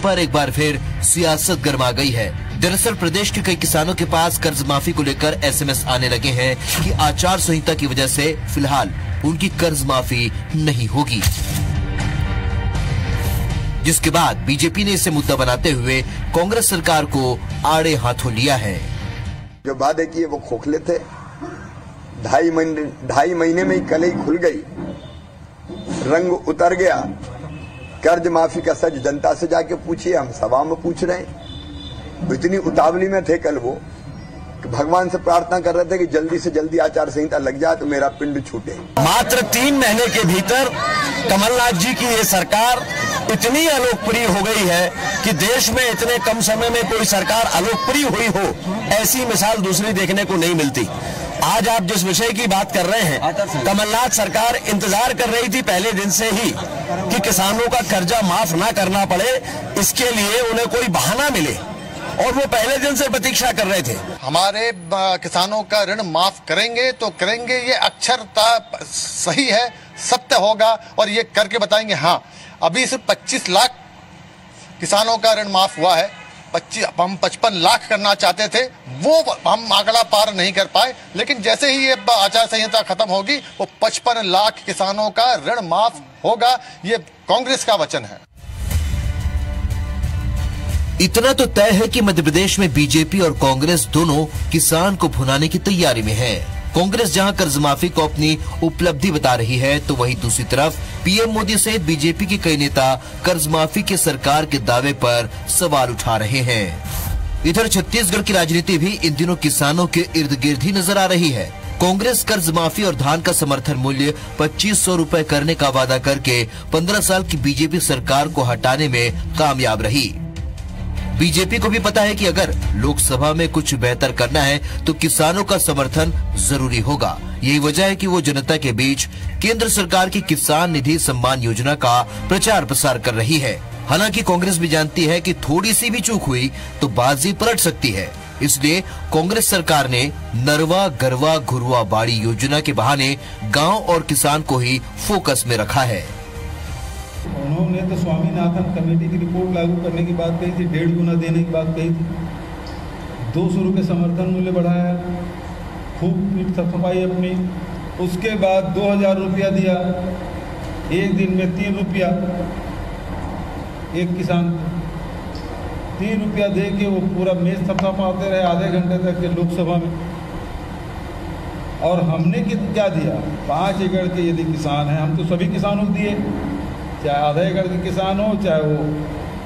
पर एक बार फिर सियासत गर्मा गई है। दरअसल प्रदेश के कई किसानों के पास कर्ज माफी को लेकर एसएमएस आने लगे हैं कि आचार संहिता की वजह से फिलहाल उनकी कर्ज माफी नहीं होगी, जिसके बाद बीजेपी ने इसे मुद्दा बनाते हुए कांग्रेस सरकार को आड़े हाथों लिया है। जो वादे किए वो खोखले थे। 2.5 महीने में ही कलई खुल गई, रंग उतर गया। कर्ज माफी का सच जनता से जाके पूछिए, हम सभा में पूछ रहे हैं। इतनी उतावली में थे कल वो कि भगवान से प्रार्थना कर रहे थे कि जल्दी से जल्दी आचार संहिता लग जाए तो मेरा पिंड छूटे। मात्र 3 महीने के भीतर कमलनाथ जी की ये सरकार इतनी अलोकप्रिय हो गई है कि देश में इतने कम समय में कोई सरकार अलोकप्रिय हुई हो, ऐसी मिसाल दूसरी देखने को नहीं मिलती। आज आप जिस विषय की बात कर रहे हैं, कमलनाथ सरकार इंतजार कर रही थी पहले दिन से ही कि किसानों का कर्जा माफ ना करना पड़े, इसके लिए उन्हें कोई बहाना मिले, और वो पहले दिन से प्रतीक्षा कर रहे थे। हमारे किसानों का ऋण माफ करेंगे तो करेंगे, ये अक्षरता सही है, सत्य होगा और ये करके बताएंगे। हाँ, अभी सिर्फ 25 लाख किसानों का ऋण माफ हुआ है। हम 55 लाख करना चाहते थे, वो हम आंकड़ा पार नहीं कर पाए, लेकिन जैसे ही ये आचार संहिता खत्म होगी वो 55 लाख किसानों का ऋण माफ होगा। ये कांग्रेस का वचन है। इतना तो तय है कि मध्य प्रदेश में बीजेपी और कांग्रेस दोनों किसान को भुनाने की तैयारी में है। कांग्रेस जहां कर्ज माफी को अपनी उपलब्धि बता रही है, तो वहीं दूसरी तरफ पीएम मोदी सहित बीजेपी के कई नेता कर्ज माफी के सरकार के दावे पर सवाल उठा रहे हैं। इधर छत्तीसगढ़ की राजनीति भी इन दिनों किसानों के इर्द गिर्द ही नजर आ रही है। कांग्रेस कर्ज माफी और धान का समर्थन मूल्य 2500 रुपए करने का वादा करके 15 साल की बीजेपी सरकार को हटाने में कामयाब रही। बीजेपी को भी पता है कि अगर लोकसभा में कुछ बेहतर करना है तो किसानों का समर्थन जरूरी होगा। यही वजह है कि वो जनता के बीच केंद्र सरकार की किसान निधि सम्मान योजना का प्रचार प्रसार कर रही है। हालांकि कांग्रेस भी जानती है कि थोड़ी सी भी चूक हुई तो बाजी पलट सकती है, इसलिए कांग्रेस सरकार ने नरवा गरवा घुरवा बाड़ी योजना के बहाने गाँव और किसान को ही फोकस में रखा है। उन्होंने तो स्वामीनाथन कमेटी की रिपोर्ट लागू करने की बात कही थी, 1.5 गुना देने की बात कही थी, 200 रुपये समर्थन मूल्य बढ़ाया, खूब पीठ थपथपाई अपनी। उसके बाद 2000 रुपया दिया, एक दिन में 3 रुपया एक किसान को 3 रुपया दे के वो पूरा मेज थपथपाते रहे आधे घंटे तक के लोकसभा में। और हमने क्या दिया? 5 एकड़ के यदि किसान हैं, हम तो सभी किसानों को दिए, चाहे आधा एकड़ के किसान हो चाहे वो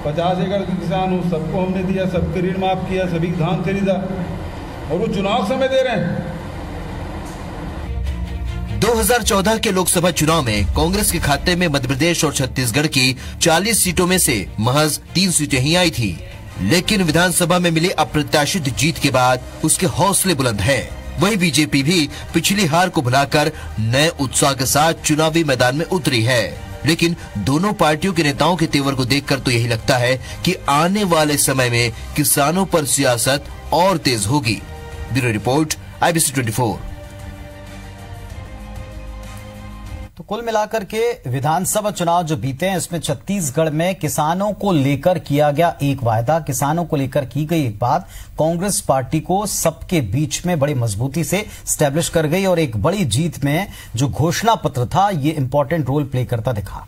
50 एकड़ के किसान हो, सबको हमने दिया, सबके ऋण माफ किया, सभी धान खरीदा, और वो चुनाव समय दे रहे हैं। 2014 के लोकसभा चुनाव में कांग्रेस के खाते में मध्य प्रदेश और छत्तीसगढ़ की 40 सीटों में से महज 3 सीटें ही आई थी, लेकिन विधानसभा में मिली अप्रत्याशित जीत के बाद उसके हौसले बुलंद हैं। वही बीजेपी भी पिछली हार को भुलाकर नए उत्साह के साथ चुनावी मैदान में उतरी है। लेकिन दोनों पार्टियों के नेताओं के तेवर को देखकर तो यही लगता है कि आने वाले समय में किसानों पर सियासत और तेज होगी। Bureau report, IBC 24। तो कुल मिलाकर के विधानसभा चुनाव जो बीते हैं, इसमें छत्तीसगढ़ में किसानों को लेकर किया गया एक वायदा, किसानों को लेकर की गई एक बात कांग्रेस पार्टी को सबके बीच में बड़ी मजबूती से स्टैब्लिश कर गई, और एक बड़ी जीत में जो घोषणा पत्र था ये इंपॉर्टेंट रोल प्ले करता दिखा।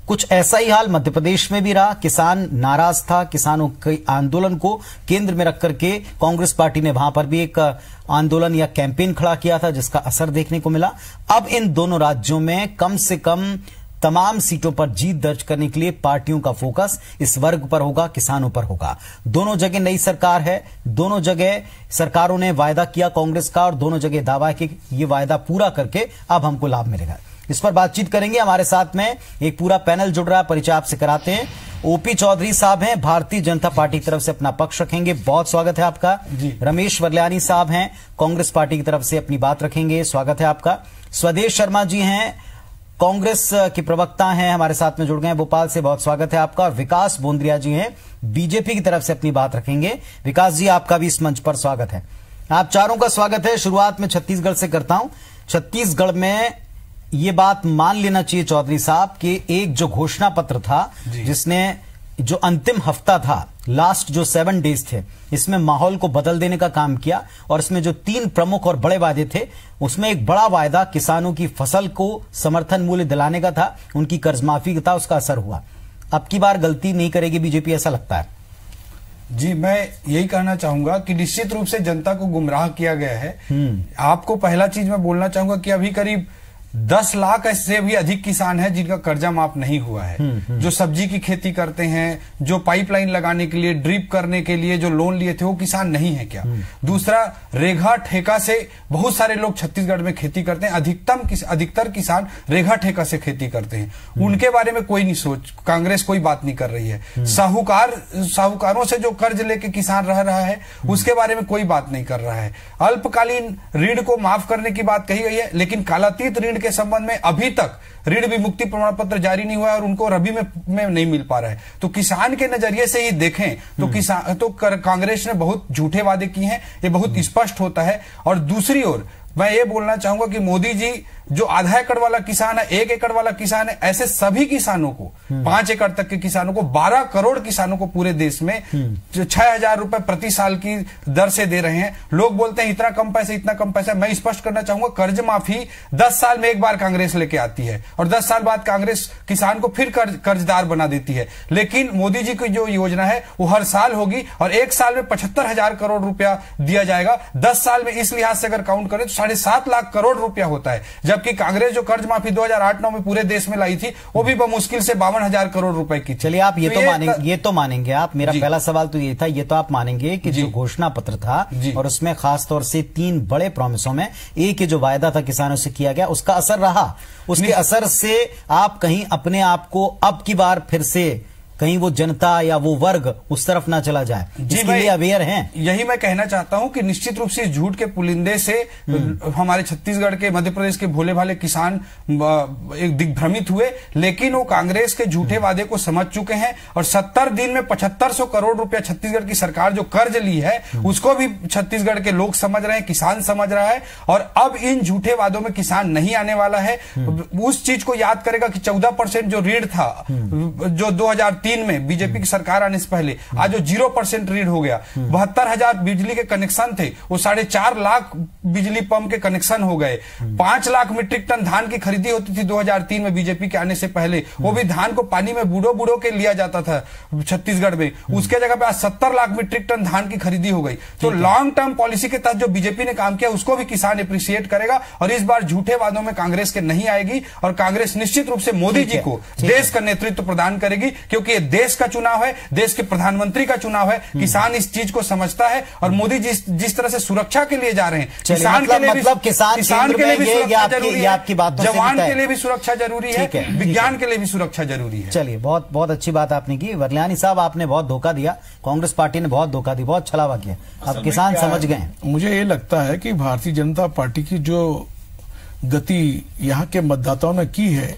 कुछ ऐसा ही हाल मध्य प्रदेश में भी रहा। किसान नाराज था, किसानों के आंदोलन को केंद्र में रख करके कांग्रेस पार्टी ने वहां पर भी एक आंदोलन या कैंपेन खड़ा किया था, जिसका असर देखने को मिला। अब इन दोनों राज्यों में कम से कम तमाम सीटों पर जीत दर्ज करने के लिए पार्टियों का फोकस इस वर्ग पर होगा, किसानों पर होगा। दोनों जगह नई सरकार है, दोनों जगह सरकारों ने वायदा किया कांग्रेस का, और दोनों जगह दावा है कि ये वायदा पूरा करके अब हमको लाभ मिलेगा। इस पर बातचीत करेंगे। हमारे साथ में एक पूरा पैनल जुड़ रहा है, परिचय आपसे कराते हैं। ओपी चौधरी साहब हैं, भारतीय जनता पार्टी की तरफ से अपना पक्ष रखेंगे, बहुत स्वागत है आपका जी। रमेश वर्ल्यानी साहब हैं, कांग्रेस पार्टी की तरफ से अपनी बात रखेंगे, स्वागत है आपका। स्वदेश शर्मा जी हैं, कांग्रेस के प्रवक्ता हैं, हमारे साथ में जुड़ गए हैं भोपाल से, बहुत स्वागत है आपका। और विकास बोंद्रिया जी हैं, बीजेपी की तरफ से अपनी बात रखेंगे। विकास जी, आपका भी इस मंच पर स्वागत है। आप चारों का स्वागत है। शुरुआत में छत्तीसगढ़ से करता हूं। छत्तीसगढ़ में ये बात मान लेना चाहिए चौधरी साहब कि एक जो घोषणा पत्र था जिसने जो अंतिम हफ्ता था, लास्ट जो 7 डेज थे, इसमें माहौल को बदल देने का काम किया और इसमें जो 3 प्रमुख और बड़े वादे थे, उसमें एक बड़ा वायदा किसानों की फसल को समर्थन मूल्य दिलाने का था, उनकी कर्ज माफी का था, उसका असर हुआ। अब की बार गलती नहीं करेगी बीजेपी, ऐसा लगता है? जी, मैं यही कहना चाहूंगा कि निश्चित रूप से जनता को गुमराह किया गया है। आपको पहला चीज मैं बोलना चाहूंगा कि अभी करीब 10 लाख से भी अधिक किसान हैं जिनका कर्जा माफ नहीं हुआ है। जो सब्जी की खेती करते हैं, जो पाइपलाइन लगाने के लिए, ड्रिप करने के लिए जो लोन लिए थे, वो किसान नहीं है क्या? दूसरा, रेघा ठेका से बहुत सारे लोग छत्तीसगढ़ में खेती करते हैं, अधिकतर किसान रेघा ठेका से खेती करते हैं। उनके बारे में कोई नहीं कांग्रेस कोई बात नहीं कर रही है। साहूकारों से जो कर्ज लेके किसान रह रहा है, उसके बारे में कोई बात नहीं कर रहा है। अल्पकालीन ऋण को माफ करने की बात कही गई है, लेकिन कालातीत ऋण के संबंध में अभी तक ऋण विमुक्ति प्रमाण पत्र जारी नहीं हुआ है और उनको रबी में नहीं मिल पा रहा है। तो किसान के नजरिए से ही देखें तो कांग्रेस ने बहुत झूठे वादे किए हैं, ये बहुत स्पष्ट होता है। और दूसरी ओर मैं ये बोलना चाहूंगा कि मोदी जी जो आधा एकड़ वाला किसान है, 1 एकड़ वाला किसान है, ऐसे सभी किसानों को, 5 एकड़ तक के किसानों को, 12 करोड़ किसानों को पूरे देश में 6,000 रुपए प्रति साल की दर से दे रहे हैं। लोग बोलते हैं इतना कम पैसा, इतना कम पैसा। मैं स्पष्ट करना चाहूंगा, कर्ज माफी 10 साल में एक बार कांग्रेस लेके आती है और 10 साल बाद कांग्रेस किसान को फिर कर्जदार बना देती है। लेकिन मोदी जी की जो योजना है वो हर साल होगी और 1 साल में 75,000 करोड़ रुपया दिया जाएगा। 10 साल में इस लिहाज से अगर काउंट करें तो 7.5 लाख करोड़ रुपया होता है। जबकि कांग्रेस जो कर्ज माफी 2008-9 में पूरे देश में लाई थी, वो भी बमुश्किल से 52,000 करोड़ रुपए की थी। चलिए, आप ये तो मानेंगे आप। मेरा पहला सवाल तो ये था, ये तो आप मानेंगे कि जो घोषणा पत्र था और उसमें खास तौर से 3 बड़े प्रॉमिसों में एक जो वायदा था किसानों से किया गया, उसका असर रहा। उसके असर से आप कहीं अपने आप को अब की बार फिर से कहीं वो जनता या वो वर्ग उस तरफ ना चला जाए, इसके लिए अवेयर हैं? यही मैं कहना चाहता हूं कि निश्चित रूप से झूठ के पुलिंदे से हमारे छत्तीसगढ़ के, मध्य प्रदेश के भोले भाले किसान एक दिग्भ्रमित हुए, लेकिन वो कांग्रेस के झूठे वादे को समझ चुके हैं और 70 दिन में 7500 करोड़ रुपया छत्तीसगढ़ की सरकार जो कर्ज ली है उसको भी छत्तीसगढ़ के लोग समझ रहे हैं, किसान समझ रहा है। और अब इन झूठे वादों में किसान नहीं आने वाला है। उस चीज को याद करेगा कि 14% जो ऋण था, जो 2003 में बीजेपी की सरकार आने से पहले, आज जो 0% ऋण हो गया। 72,000 बिजली के कनेक्शन थे, वो 4.5 लाख बिजली पंप के कनेक्शन हो गए। 5 लाख मीट्रिक टन धान की खरीदी होती थी 2003 में बीजेपी के आने से पहले, वो भी धान को पानी में बूढ़ो के लिया जाता था छत्तीसगढ़ में। उसके जगह पे आज 70 लाख मीट्रिक टन धान की खरीदी हो गई। तो लॉन्ग टर्म पॉलिसी के तहत जो बीजेपी ने काम किया उसको भी किसान अप्रिशिएट करेगा और इस बार झूठे वादों में कांग्रेस के नहीं आएगी और कांग्रेस निश्चित रूप से मोदी जी को देश का नेतृत्व प्रदान करेगी, क्योंकि ये देश का चुनाव है, देश के प्रधानमंत्री का चुनाव है। किसान इस चीज को समझता है और मोदी जी जिस तरह से सुरक्षा के लिए जा रहे हैं, किसान के लिए भी सुरक्षा जरूरी है, जवान के लिए भी सुरक्षा जरूरी है, विज्ञान के लिए भी सुरक्षा जरूरी है। चलिए, बहुत बहुत अच्छी बात आपने की। वरल्यानी साहब, आपने बहुत धोखा दिया, कांग्रेस पार्टी ने बहुत धोखा दी, बहुत छलावा किया, अब किसान समझ गए। मुझे ये लगता है कि भारतीय जनता पार्टी की जो गति यहाँ के मतदाताओं ने की है,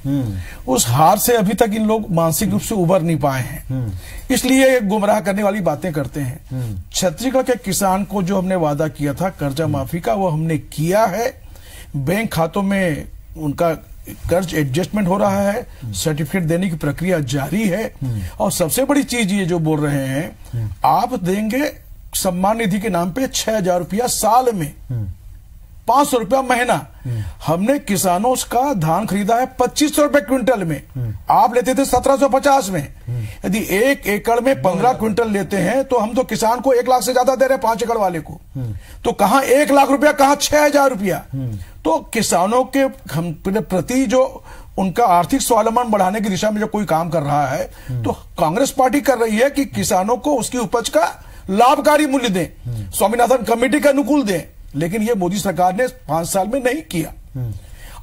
उस हार से अभी तक इन लोग मानसिक रूप से उबर नहीं पाए हैं, इसलिए गुमराह करने वाली बातें करते हैं। छत्तीसगढ़ के किसान को जो हमने वादा किया था कर्जा माफी का, वो हमने किया है। बैंक खातों में उनका कर्ज एडजस्टमेंट हो रहा है, सर्टिफिकेट देने की प्रक्रिया जारी है। और सबसे बड़ी चीज ये जो बोल रहे हैं, आप देंगे सम्मान निधि के नाम पे 6,000 रुपया साल में, 500 रुपया महीना। हमने किसानों का धान खरीदा है 2500 रुपए क्विंटल में, आप लेते थे 1750 में। यदि 1 एकड़ में 15 क्विंटल लेते हैं तो हम तो किसान को 1 लाख से ज्यादा दे रहे हैं 5 एकड़ वाले को। तो कहां 1 लाख रुपया, कहां 6,000 रुपया। तो किसानों के प्रति जो उनका आर्थिक स्वावलंबन बढ़ाने की दिशा में जो कोई काम कर रहा है, तो कांग्रेस पार्टी कर रही है कि किसानों को उसकी उपज का लाभकारी मूल्य दें, स्वामीनाथन कमेटी के अनुकूल दें। लेकिन ये मोदी सरकार ने 5 साल में नहीं किया।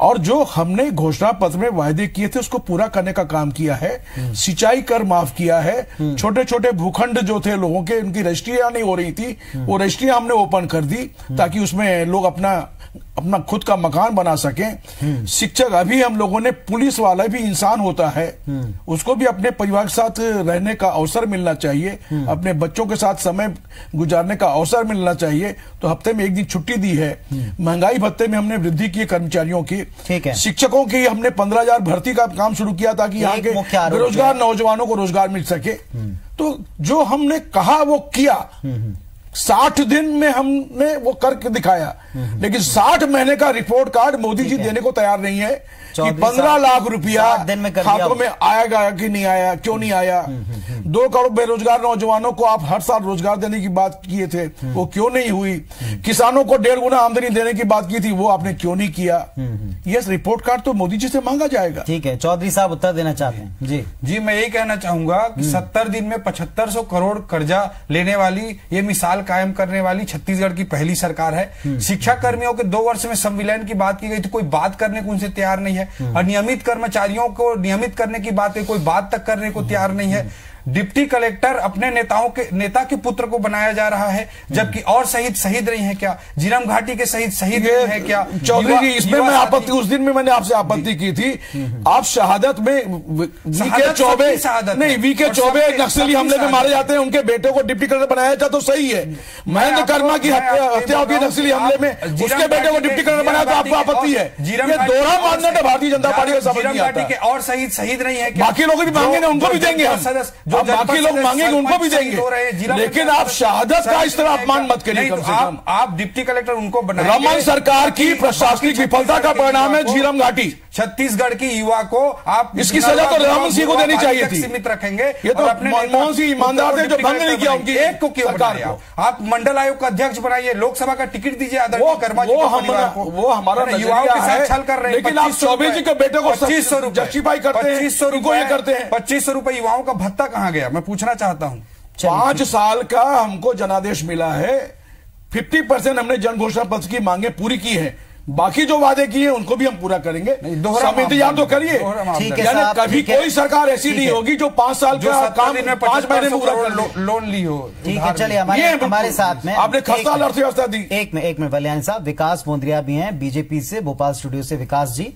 और जो हमने घोषणा पत्र में वायदे किए थे उसको पूरा करने का काम किया है। सिंचाई कर माफ किया है, छोटे छोटे भूखंड जो थे लोगों के, उनकी रजिस्ट्रियां नहीं हो रही थी, वो रजिस्ट्रियां हमने ओपन कर दी ताकि उसमें लोग अपना अपना खुद का मकान बना सकें। शिक्षक, अभी हम लोगों ने, पुलिस वाला भी इंसान होता है, उसको भी अपने परिवार के साथ रहने का अवसर मिलना चाहिए, अपने बच्चों के साथ समय गुजारने का अवसर मिलना चाहिए। तो हफ्ते में एक दिन छुट्टी दी है। महंगाई भत्ते में हमने वृद्धि की कर्मचारियों की, शिक्षकों की हमने 15,000 भर्ती का काम शुरू किया ताकि यहाँ के बेरोजगार नौजवानों को रोजगार मिल सके। तो जो हमने कहा वो किया। 60 दिन में हमने वो करके दिखाया, लेकिन 60 महीने का रिपोर्ट कार्ड मोदी जी देने को तैयार नहीं है कि 15 लाख रुपया खातों में आएगा कि नहीं आया, क्यों नहीं आया। 2 करोड़ बेरोजगार नौजवानों को आप हर साल रोजगार देने की बात किए थे, वो क्यों नहीं हुई। किसानों को 1.5 गुना आमदनी देने की बात की थी, वो आपने क्यों नहीं किया। ये रिपोर्ट कार्ड तो मोदी जी से मांगा जाएगा। ठीक है, चौधरी साहब उत्तर देना चाहते हैं। जी मैं यही कहना चाहूंगा कि 70 दिन में 7500 करोड़ कर्जा लेने वाली, ये मिसाल कायम करने वाली छत्तीसगढ़ की पहली सरकार है। शिक्षा कर्मियों के 2 वर्ष में संविलियन की बात की गई, तो कोई बात करने को उनसे तैयार नहीं है। अनियमित कर्मचारियों को नियमित करने की बात है, कोई बात तक करने को तैयार नहीं है। डिप्टी कलेक्टर अपने नेता के पुत्र को बनाया जा रहा है, जबकि और शहीद रही है क्या? जीरम घाटी के शहीद है क्या? चौधरी जी, इसमें मैं आपत्ति, उस दिन में मैंने आपसे आपत्ति की थी। आप शहादत में वीके चौबे नक्सली हमले में मारे जाते हैं, उनके बेटे को डिप्टी कलेक्टर बनाया था तो सही है। महेंद्र कर्मा की हत्या होगी नक्सली हमले में, उसके बेटे को डिप्टी कलेक्टर बनाया तो आपको आपत्ति है। ये दोहरा मानदंड है भारतीय जनता पार्टी का, समझ नहीं आता। के और शहीद नहीं है, बाकी लोग भी मांगेंगे, उनको भी देंगे, बाकी लोग मांगेंगे उनको भी देंगे, लेकिन आप शहादत का इस तरह अपमान मत करिए। कम से कम आप डिप्टी कलेक्टर उनको बनाएं। रमन सरकार की प्रशासनिक विफलता का परिणाम है झीरम घाटी। छत्तीसगढ़ की युवा को आप इसकी सजा तो रमन सिंह को देनी चाहिए थी। सीमित रखेंगे, ये तो मनमोहन सिंह ईमानदार थे जो भंग नहीं किया उनकी एक को क्यों बनाया। आप मंडल आयोग का अध्यक्ष बनाइए, लोकसभा का टिकट दीजिए आदरणीय कर्मा जी को। वो हमारा युवाओं के साथ छल कर रहे हैं। लेकिन आप चौबे जी के बेटे को 2500 रुपए जस्टिफाई करते हैं, 2500 रुपए युवाओं का भत्ता कहाँ गया, मैं पूछना चाहता हूँ। 5 साल का हमको जनादेश मिला है, 50% हमने जन घोषणा पत्र की मांगे पूरी की है, बाकी जो वादे किए उनको भी हम पूरा करेंगे। सब इंतजाम तो करिए। कभी कोई सरकार ऐसी नहीं होगी जो 5 साल का काम 5 महीने में पूरा लोन ली हो। ठीक है, चलिए हमारे साथ में आपने खस्ता अर्थव्यवस्था दी। एक मिनट बलियानी साहब, विकास मोंद्रिया भी हैं बीजेपी से, भोपाल स्टूडियो से। विकास जी,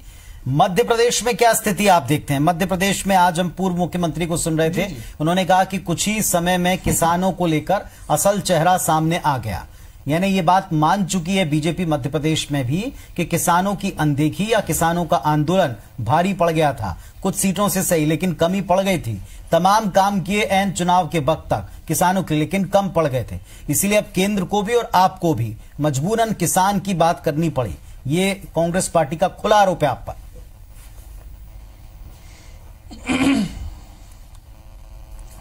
मध्य प्रदेश में क्या स्थिति आप देखते हैं? मध्य प्रदेश में आज हम पूर्व मुख्यमंत्री को सुन रहे थे, उन्होंने कहा कि कुछ ही समय में किसानों को लेकर असल चेहरा सामने आ गया। यानी ये बात मान चुकी है बीजेपी मध्य प्रदेश में भी कि किसानों की अनदेखी या किसानों का आंदोलन भारी पड़ गया था। कुछ सीटों से सही, लेकिन कमी पड़ गई थी। तमाम काम किए एन चुनाव के वक्त तक किसानों के, लेकिन कम पड़ गए थे। इसलिए अब केंद्र को भी और आपको भी मजबूरन किसान की बात करनी पड़ी। ये कांग्रेस पार्टी का खुला आरोप है आप पर।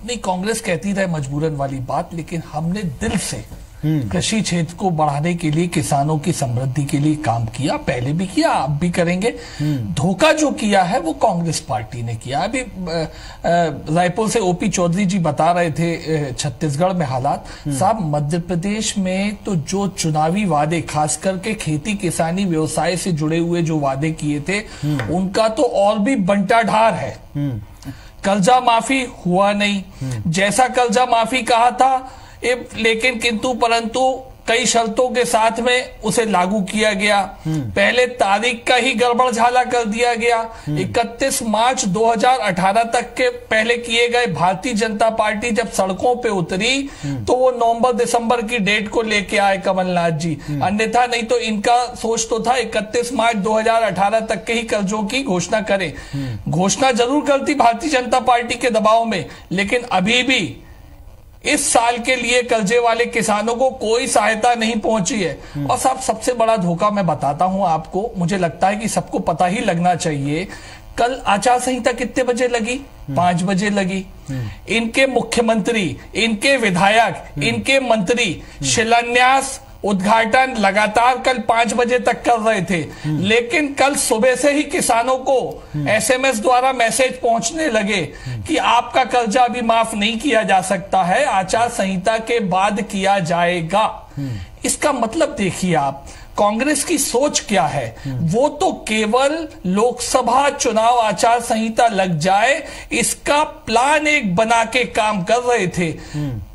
नहीं, कांग्रेस कहती रहे मजबूरन वाली बात, लेकिन हमने दिल से कृषि क्षेत्र को बढ़ाने के लिए, किसानों की समृद्धि के लिए काम किया, पहले भी किया, अब भी करेंगे। धोखा जो किया है वो कांग्रेस पार्टी ने किया। अभी रायपुर से ओपी चौधरी जी बता रहे थे छत्तीसगढ़ में हालात। साहब, मध्य प्रदेश में तो जो चुनावी वादे, खास करके खेती किसानी व्यवसाय से जुड़े हुए जो वादे किए थे, उनका तो और भी बंटाढार है। कर्जा माफी हुआ नहीं, जैसा कर्जा माफी कहा था, लेकिन किंतु परंतु कई शर्तों के साथ में उसे लागू किया गया। पहले तारीख का ही गड़बड़ झाला कर दिया गया। 31 मार्च 2018 तक के पहले किए गए, भारतीय जनता पार्टी जब सड़कों पे उतरी तो वो नवंबर दिसंबर की डेट को लेके आए कमलनाथ जी, अन्यथा नहीं तो इनका सोच तो था 31 मार्च 2018 तक के ही कर्जों की घोषणा करें। घोषणा जरूर करती भारतीय जनता पार्टी के दबाव में, लेकिन अभी भी इस साल के लिए कर्जे वाले किसानों को कोई सहायता नहीं पहुंची है। और साहब, सबसे बड़ा धोखा मैं बताता हूं आपको, मुझे लगता है कि सबको पता ही लगना चाहिए। कल आचार संहिता कितने बजे लगी? 5 बजे लगी। इनके मुख्यमंत्री, इनके विधायक, इनके मंत्री शिलान्यास, उद्घाटन लगातार कल 5 बजे तक कर रहे थे, लेकिन कल सुबह से ही किसानों को SMS द्वारा मैसेज पहुंचने लगे कि आपका कर्जा अभी माफ नहीं किया जा सकता है, आचार संहिता के बाद किया जाएगा। इसका मतलब देखिए आप, कांग्रेस की सोच क्या है। वो तो केवल लोकसभा चुनाव आचार संहिता लग जाए इसका प्लान एक बना के काम कर रहे थे।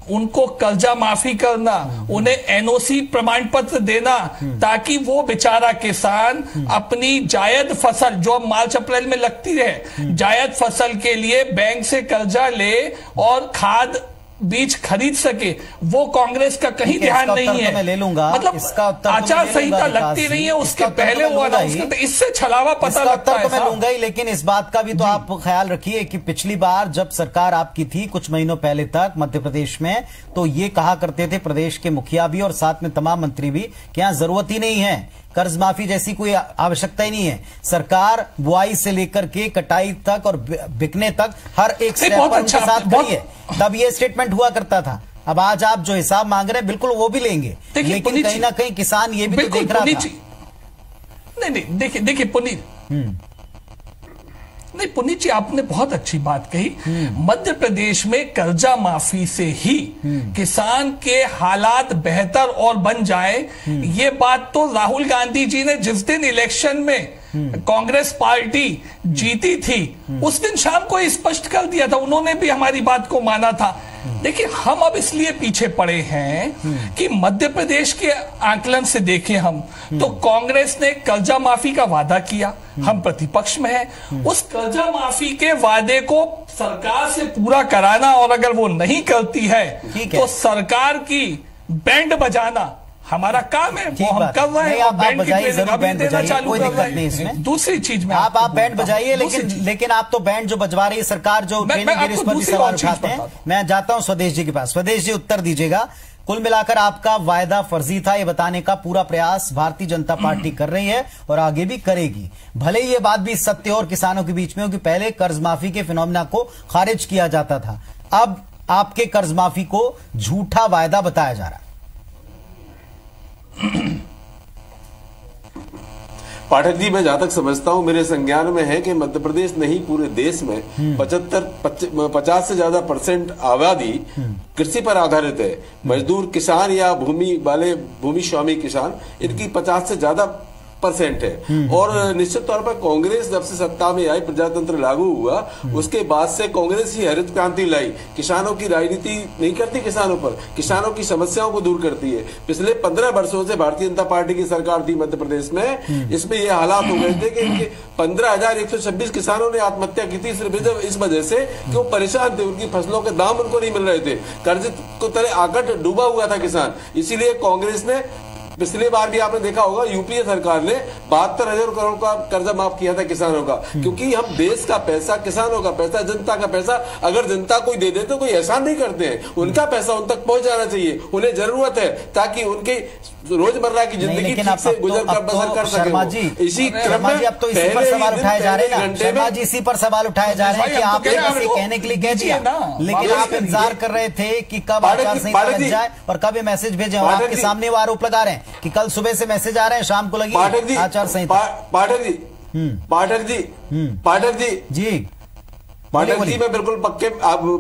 उनको कर्जा माफी करना, उन्हें एनओसी प्रमाण पत्र देना, ताकि वो बेचारा किसान अपनी जायद फसल जो मार्च अप्रैल में लगती है, जायद फसल के लिए बैंक से कर्जा ले और खाद बीज खरीद सके। वो कांग्रेस का कहीं ध्यान नहीं है। मैं ले लूंगा, मतलब आचार संहिता लगती नहीं है, उसके पहले वो अनाउंस करते, इससे छलावा पता लगता है। मैं लूंगा ही, लेकिन इस बात का भी तो आप ख्याल रखिए कि पिछली बार जब सरकार आपकी थी कुछ महीनों पहले तक मध्य प्रदेश में, तो ये कहा करते थे प्रदेश के मुखिया भी और साथ में तमाम मंत्री भी कि यहां जरूरत ही नहीं है, कर्ज माफी जैसी कोई आवश्यकता ही नहीं है। सरकार बुआई से लेकर के कटाई तक और बिकने तक हर एक स्टेप पर उनके साथ खड़ी है। तब ये स्टेटमेंट हुआ करता था। अब आज आप जो हिसाब मांग रहे हैं बिल्कुल वो भी लेंगे, लेकिन कहीं ना कहीं किसान ये भी तो देख रहा था। नहीं, देखिए पुनीत, नहीं पुनीत जी, आपने बहुत अच्छी बात कही। मध्य प्रदेश में कर्जा माफी से ही किसान के हालात बेहतर और बन जाए, ये बात तो राहुल गांधी जी ने जिस दिन इलेक्शन में कांग्रेस पार्टी जीती थी उस दिन शाम को स्पष्ट कर दिया था। उन्होंने भी हमारी बात को माना था। देखिए, हम अब इसलिए पीछे पड़े हैं कि मध्य प्रदेश के आंकलन से देखें हम तो कांग्रेस ने कर्जा माफी का वादा किया, हम प्रतिपक्ष में हैं, उस कर्जा माफी के वादे को सरकार से पूरा कराना, और अगर वो नहीं करती है तो सरकार की बैंड बजाना हमारा काम है, वो हम कर रहे हैं। आप बजाइए, जरूर बैंड बजाइए, कोई दिक्कत नहीं इसमें। दूसरी चीज में आप बैंड बजाइए, लेकिन आप तो बैंड जो बजवा रही है सरकार, जो ट्रेनिंग दे रही है, उस पर भी सवाल उठाते हैं। मैं जाता हूं स्वदेश जी के पास। स्वदेश जी, उत्तर दीजिएगा। कुल मिलाकर आपका वायदा फर्जी था, ये बताने का पूरा प्रयास भारतीय जनता पार्टी कर रही है और आगे भी करेगी। भले ये बात भी सत्य और किसानों के बीच में हो कि पहले कर्ज माफी के फिनोमिना को खारिज किया जाता था, अब आपके कर्ज माफी को झूठा वायदा बताया जा रहा है। पाठक जी, मैं जहां तक समझता हूं, मेरे संज्ञान में है कि मध्य प्रदेश नहीं पूरे देश में 50 से ज्यादा % आबादी कृषि पर आधारित है। मजदूर किसान या भूमि वाले, भूमि स्वामी किसान, इनकी 50 से ज्यादा % है। और निश्चित तौर पर कांग्रेस जब से सत्ता में आई, प्रजातंत्र लागू हुआ, उसके बाद से कांग्रेस ही हरित क्रांति लाई। किसानों की राजनीति नहीं करती, किसानों पर, किसानों की समस्याओं को दूर करती है। पिछले 15 वर्षों से भारतीय जनता पार्टी की सरकार थी मध्य प्रदेश में, इसमें ये हालात हो गए थे कि 15,126 किसानों ने आत्महत्या की थी सिर्फ इस वजह से कि वो परेशान थे, उनकी फसलों के दाम उनको नहीं मिल रहे थे, कर्ज को तरह आकट डूबा हुआ था किसान। इसीलिए कांग्रेस ने, पिछली बार भी आपने देखा होगा, यूपीए सरकार ने 72,000 करोड़ का कर्जा माफ किया था किसानों का, क्योंकि हम देश का पैसा, किसानों का पैसा, जनता का पैसा अगर जनता कोई दे दे तो कोई एहसान नहीं करते हैं, उनका पैसा उन तक पहुंच जाना चाहिए, उन्हें जरूरत है ताकि उनकी रोजमर्रा की जिंदगी ठीक से गुजर कर बसर कर सके। इसी क्रम में अब तो इसी पर सवाल उठाए जा रहे हैं, शर्मा जी, इसी पर सवाल उठाए जा रहे हैं कि आपने इसे कहने के लिए कह दिया, लेकिन आप इंतजार कर रहे थे कि कब आचार संहिता लग जाए और कब ये मैसेज भेजे। और आपके सामने वो आरोप लगा रहे हैं कि कल सुबह से मैसेज आ रहे हैं, शाम को लगी आचार संहिता। पाठक जी, मैं बिल्कुल पक्के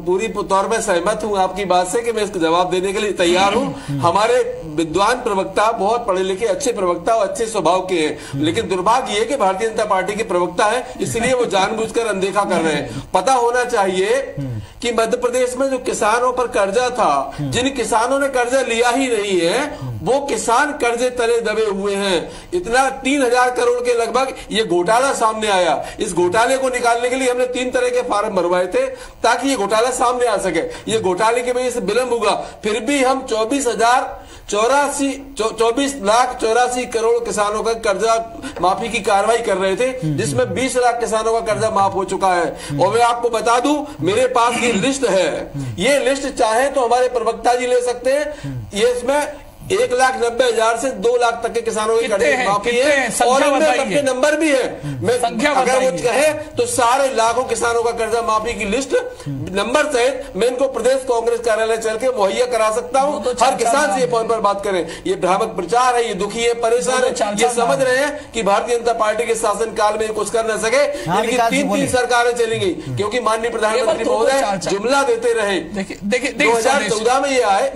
पूरी तौर में सहमत हूं आपकी बात से कि मैं इसका जवाब देने के लिए तैयार हूं। हमारे विद्वान प्रवक्ता बहुत पढ़े लिखे अच्छे प्रवक्ता और अच्छे स्वभाव के हैं, लेकिन दुर्भाग्य ये कि भारतीय जनता पार्टी के प्रवक्ता है, इसलिए वो जानबूझकर अनदेखा कर रहे हैं। पता होना चाहिए कि मध्य प्रदेश में जो किसानों पर कर्जा था, जिन किसानों ने कर्जा लिया ही नहीं है, वो किसान कर्जे तले दबे हुए हैं। इतना 3,000 करोड़ के लगभग ये घोटाला सामने आया। इस घोटाले को निकालने के लिए हमने 3 तरह के फार्म भरवाए थे ताकि ये घोटाला सामने आ सके। ये घोटाले की वजह से विलंब हुआ, फिर भी हम 24 लाख 84 करोड़ किसानों का कर्जा माफी की कार्रवाई कर रहे थे, जिसमें 20 लाख किसानों का कर्जा माफ हो चुका है। और मैं आपको बता दूं, मेरे पास ये लिस्ट है, ये लिस्ट चाहे तो हमारे प्रवक्ता जी ले सकते हैं। ये इसमें 1,90,000 से 2 लाख तक के किसानों की कर्ज माफी है और सबके नंबर भी है। मैं अगर वो कहे तो सारे लाखों किसानों का कर्जा माफी की लिस्ट नंबर सहित मैं इनको प्रदेश कांग्रेस कार्यालय चल के मुहैया करा सकता हूं। तो हर किसान से ये फोन पर बात करें। ये भ्रामक प्रचार है, ये दुखी है, परेशान है, ये समझ रहे हैं कि भारतीय जनता पार्टी के शासन काल में कुछ कर न सके। इनकी 3 सरकारें चली गई क्योंकि माननीय प्रधानमंत्री महोदय जुमला देते रहे। 2014 में ये आए,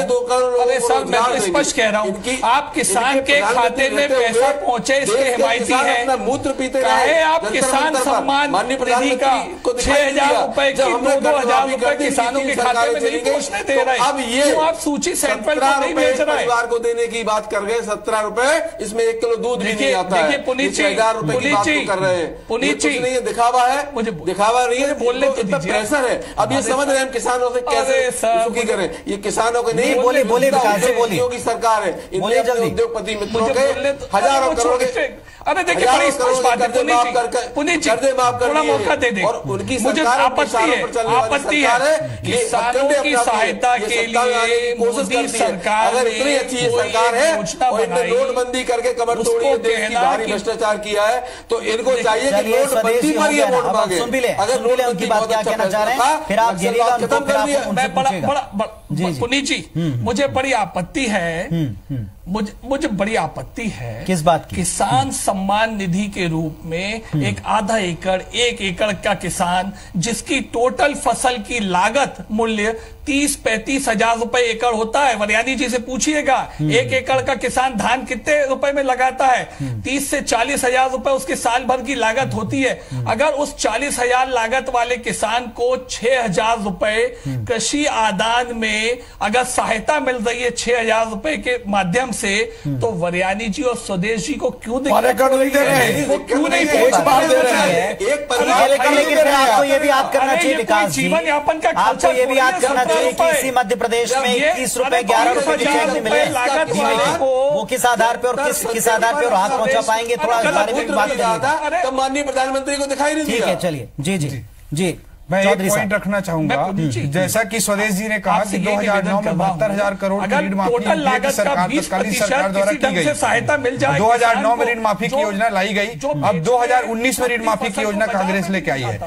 2 करोड़ लोगों को सर, मैं तो स्पष्ट कह रहा हूँ, आप किसान के खाते में पैसा पहुंचे इसके हिमायती है। मूत्र पीते रहे आप किसान सम्मान निधि का 6,000 रुपए की 2,000 रुपए किसानों के खाते में नहीं पहुंचने दे रहे। अब ये आप सूची सेंट्रल को नहीं भेज रहे, परिवार को देने की बात कर गए, 17 रुपए, इसमें 1 किलो दूध भी नहीं आता है। पुनीत जी, 1,000 रुपए की बात कर रहे हैं। पुनीत जी, नहीं है, दिखावा है, मुझे दिखावा नहीं है, बोलने तो इतना प्रेशर है। अब ये समझ रहे हैं हम किसानों से कैसे सुखी करें। ये किसानों के नहीं, बोलिए की सरकार है, उद्योगपति मित्रों के हजारों करोड़। अरे देखिए, बड़ी स्पष्ट बात है पुनीत जी, थोड़ा मौका दे दे। और उनकी मुझे आपत्ति है किसानों की सहायता के लिए मोदी सरकार अगर इतनी अच्छी सरकार है और इन्होंने नोटबंदी करके कमर तोड़ी है, देश की भारी भ्रष्टाचार किया है, तो इनको चाहिए कि नोटबंदी पर ये वोट मांगे। अगर नोटबंदी पुनीत जी, मुझे बड़ी आपत्ति है, मुझे बड़ी आपत्ति है किस बात की? किसान सम्मान निधि के रूप में एक आधा एकड़ 1 एकड़ का किसान जिसकी टोटल फसल की लागत मूल्य 30-35 हजार रुपए एकड़ होता है। वरियानी जी से पूछिएगा 1 एकड़ का किसान धान कितने रुपए में लगाता है? 30 से 40 हजार रुपए उसके साल भर की लागत होती है। अगर उस 40 हजार लागत वाले किसान को 6,000 रुपए कृषि आदान में अगर सहायता मिल रही है 6,000 रुपए के माध्यम से, तो वरियानी जी और स्वदेश जी को क्यों नहीं दे रहे हैं? वो क्यों नहीं पहुंच दे रहे हैं? लेकिन आपको ये भी याद करना चाहिए विकास जी, जीवन यापन का आपको ये भी याद करना चाहिए कि इसी मध्य प्रदेश में 21 रुपए 11 रुपए की चीज मिले, वो किस आधार पे और किस आधार पे और हाथ पहुंचा पाएंगे, थोड़ा इस बारे में भी बात करिए। तब माननीय प्रधानमंत्री को दिखाई नहीं दिया। ठीक है, चलिए जी मैं एक पॉइंट रखना चाहूंगा, जैसा कि स्वदेश जी ने कहा कि 2009 में 72,000 करोड़ की ऋण माफी तत्कालीन सरकार द्वारा की गई, 2009 में ऋण माफी की योजना लाई गई। अब 2019 में ऋण माफी की योजना कांग्रेस लेके आई है।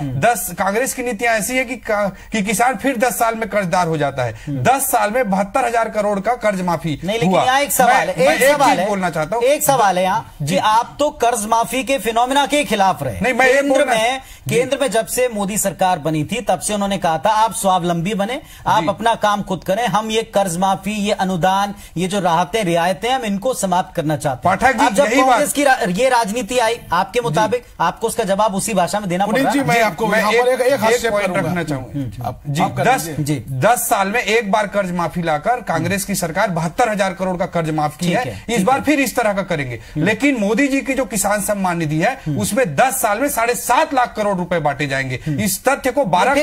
कांग्रेस की नीतियां ऐसी है कि किसान फिर 10 साल में कर्जदार हो जाता है। 10 साल में 72,000 करोड़ का कर्ज माफी नहीं। लेकिन यहाँ एक सवाल है, बोलना चाहता हूँ, एक सवाल है यहाँ कि आप तो कर्ज माफी के फिनोमिना के खिलाफ रहे। नहीं, मैं केंद्र में जब से मोदी सरकार बनी थी तब से उन्होंने कहा था आप स्वावलंबी बने, आप अपना काम खुद करें, हम ये कर्ज माफी, ये अनुदान, ये जो राहतें रियायतें हम इनको समाप्त करना चाहते हैं। पाठक जी, जब कांग्रेस की ये राजनीति आई आपके मुताबिक आपको उसका जवाब उसी भाषा में देना पड़ा। मैं आपको एक पॉइंट रखना चाहूंगा। 10 साल में एक बार कर्ज माफी लाकर कांग्रेस की सरकार 72,000 करोड़ का कर्ज माफ किया है। इस बार फिर इस तरह का करेंगे। लेकिन मोदी जी की जो किसान सम्मान निधि है उसमें 10 साल में 7.5 लाख करोड़ रुपए बांटे जाएंगे। इस तथ्य को 12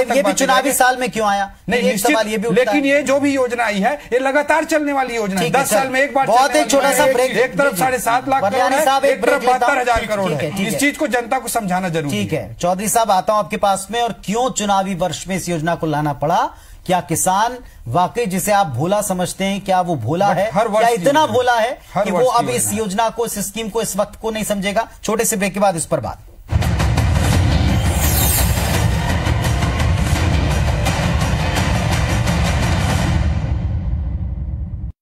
ये भी चुनावी साल में क्यों आया? नहीं, सवाल ये भी, लेकिन ये जो भी योजना आई है ये लगातार चलने वाली योजना है। 10 साल में एक बार बहुत एक छोटा सा ब्रेक, एक तरफ 7.5 लाख करोड़ है, एक तरफ 72,000 करोड़ है। इस चीज को जनता को समझाना जरूरी है। ठीक है चौधरी साहब, आता हूं आपके पास में, और क्यों चुनावी वर्ष में इस योजना को लाना पड़ा? क्या किसान वाकई जिसे आप भोला समझते हैं, क्या वो भोला है, क्या इतना भोला है कि वो अब इस योजना को, इस स्कीम को, इस वक्त को नहीं समझेगा? छोटे से ब्रेक के बाद इस पर बात।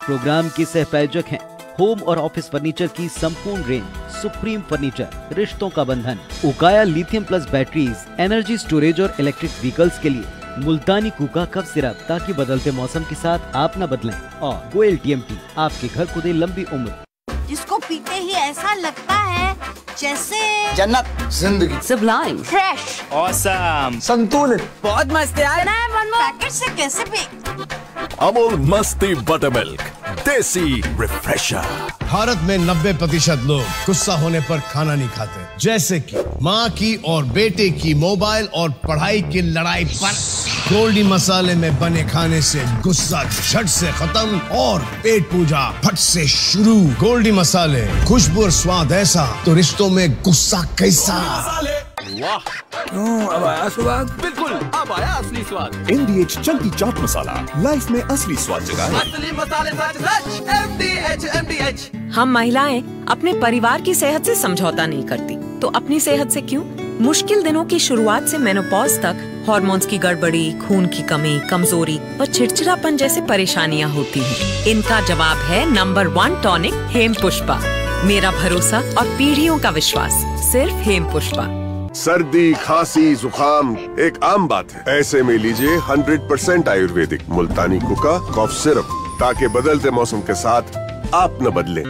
प्रोग्राम के सह प्रायोजक हैं होम और ऑफिस फर्नीचर की संपूर्ण रेंज, सुप्रीम फर्नीचर, रिश्तों का बंधन, उकाया lithium plus batteries, energy storage और इलेक्ट्रिक व्हीकल्स के लिए मुल्तानी कूका कफ सिरप, ताकि बदलते मौसम के साथ आप न बदलें, और गोयल टीएमटी, आपके घर को दे लंबी उम्र। जिसको पीते ही ऐसा लगता है जैसे जन्नत, जिंदगी, सुब्लाइम, फ्रेश, ऑसम, संतुलित, बहुत मस्त यार। पैकेट से कैसे पी? अमूल मस्ती बटर मिल्क, देसी रिफ्रेशर। भारत में 90% लोग गुस्सा होने पर खाना नहीं खाते, जैसे कि माँ की और बेटे की मोबाइल और पढ़ाई की लड़ाई पर। गोल्डी मसाले में बने खाने से गुस्सा झट से खत्म और पेट पूजा फट से शुरू। गोल्डी मसाले, खुशबू और स्वाद ऐसा तो रिश्तों में गुस्सा कैसा? वाह, क्यों अब आया स्वाद? बिल्कुल, अब आया असली स्वाद। NDH चंकी चाट मसाला, लाइफ में असली स्वाद जगाए। असली मसाले सच, MDH। हम महिलाएं अपने परिवार की सेहत से समझौता नहीं करती, तो अपनी सेहत से क्यों? मुश्किल दिनों की शुरुआत से मेनोपॉज तक हार्मोन्स की गड़बड़ी, खून की कमी, कमजोरी और चिड़चिड़ापन जैसे परेशानियां होती हैं। इनका जवाब है नंबर 1 टॉनिक हेम पुष्पा। मेरा भरोसा और पीढ़ियों का विश्वास सिर्फ हेम पुष्पा। सर्दी, खांसी, जुकाम एक आम बात है, ऐसे में लीजिए 100% आयुर्वेदिक मुल्तानी कुका कॉफ सिरप, ताकि बदलते मौसम के साथ आप न बदलें।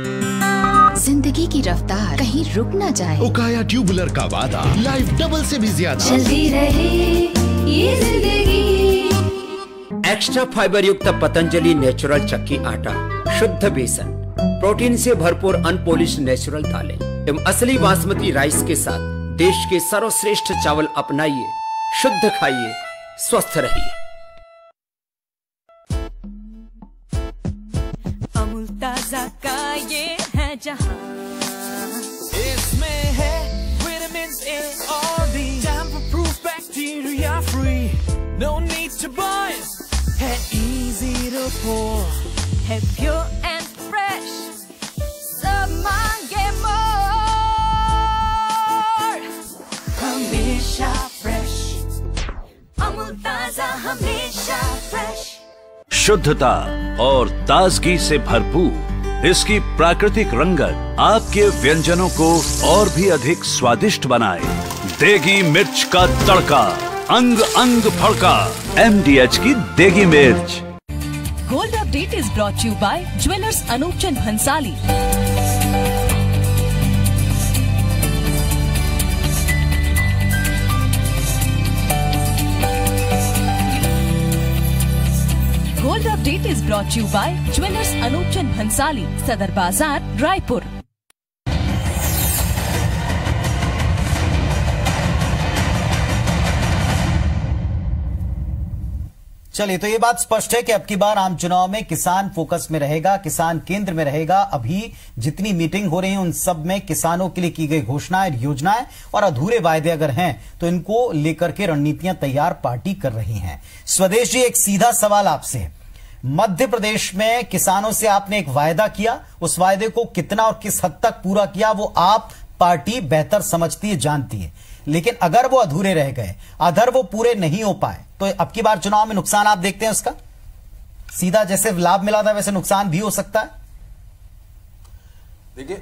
जिंदगी की रफ्तार कहीं रुक न जाए। उकाया ट्यूबुलर का वादा लाइफ डबल से भी ज्यादा। चलती रहे ये जिंदगी। एक्स्ट्रा फाइबर युक्त पतंजलि नेचुरल चक्की आटा, शुद्ध बेसन, प्रोटीन से भरपूर अनपॉलिश्ड नेचुरल दालें एवं असली बासमती राइस के साथ देश के सर्वश्रेष्ठ चावल अपनाइए, शुद्ध खाइए, स्वस्थ रहिए। अमूल ताजा का ये है जहां, इसमें है विटामिन ए और B, tamper proof bacteria free, no need to boil, है easy to pour, है pure and fresh, सब मांगे more, हमेशा fresh, अमूल ताजा हमेशा fresh। शुद्धता और ताजगी से भरपूर इसकी प्राकृतिक रंगत आपके व्यंजनों को और भी अधिक स्वादिष्ट बनाए। देगी मिर्च का तड़का, अंग अंग फड़का, MDH की देगी मिर्च। Gold update is brought you by jewellers Anup Chand Bhansali. Gold update is brought you by jewellers Anup Chand Bhansali, Sadar Bazaar, Raipur. चलिए, तो ये बात स्पष्ट है कि अब की बार आम चुनाव में किसान फोकस में रहेगा, किसान केंद्र में रहेगा। अभी जितनी मीटिंग हो रही है उन सब में किसानों के लिए की गई घोषणाएं, योजनाएं और अधूरे वायदे अगर हैं तो इनको लेकर के रणनीतियां तैयार पार्टी कर रही है। स्वदेश जी, एक सीधा सवाल आपसे। मध्य प्रदेश में किसानों से आपने एक वायदा किया, उस वायदे को कितना और किस हद तक पूरा किया वो आप पार्टी बेहतर समझती है, जानती है, लेकिन अगर वो अधूरे रह गए, अगर वो पूरे नहीं हो पाए तो अब की बार चुनाव में नुकसान आप देखते हैं उसका? सीधा जैसे लाभ मिला था वैसे नुकसान भी हो सकता है। देखिए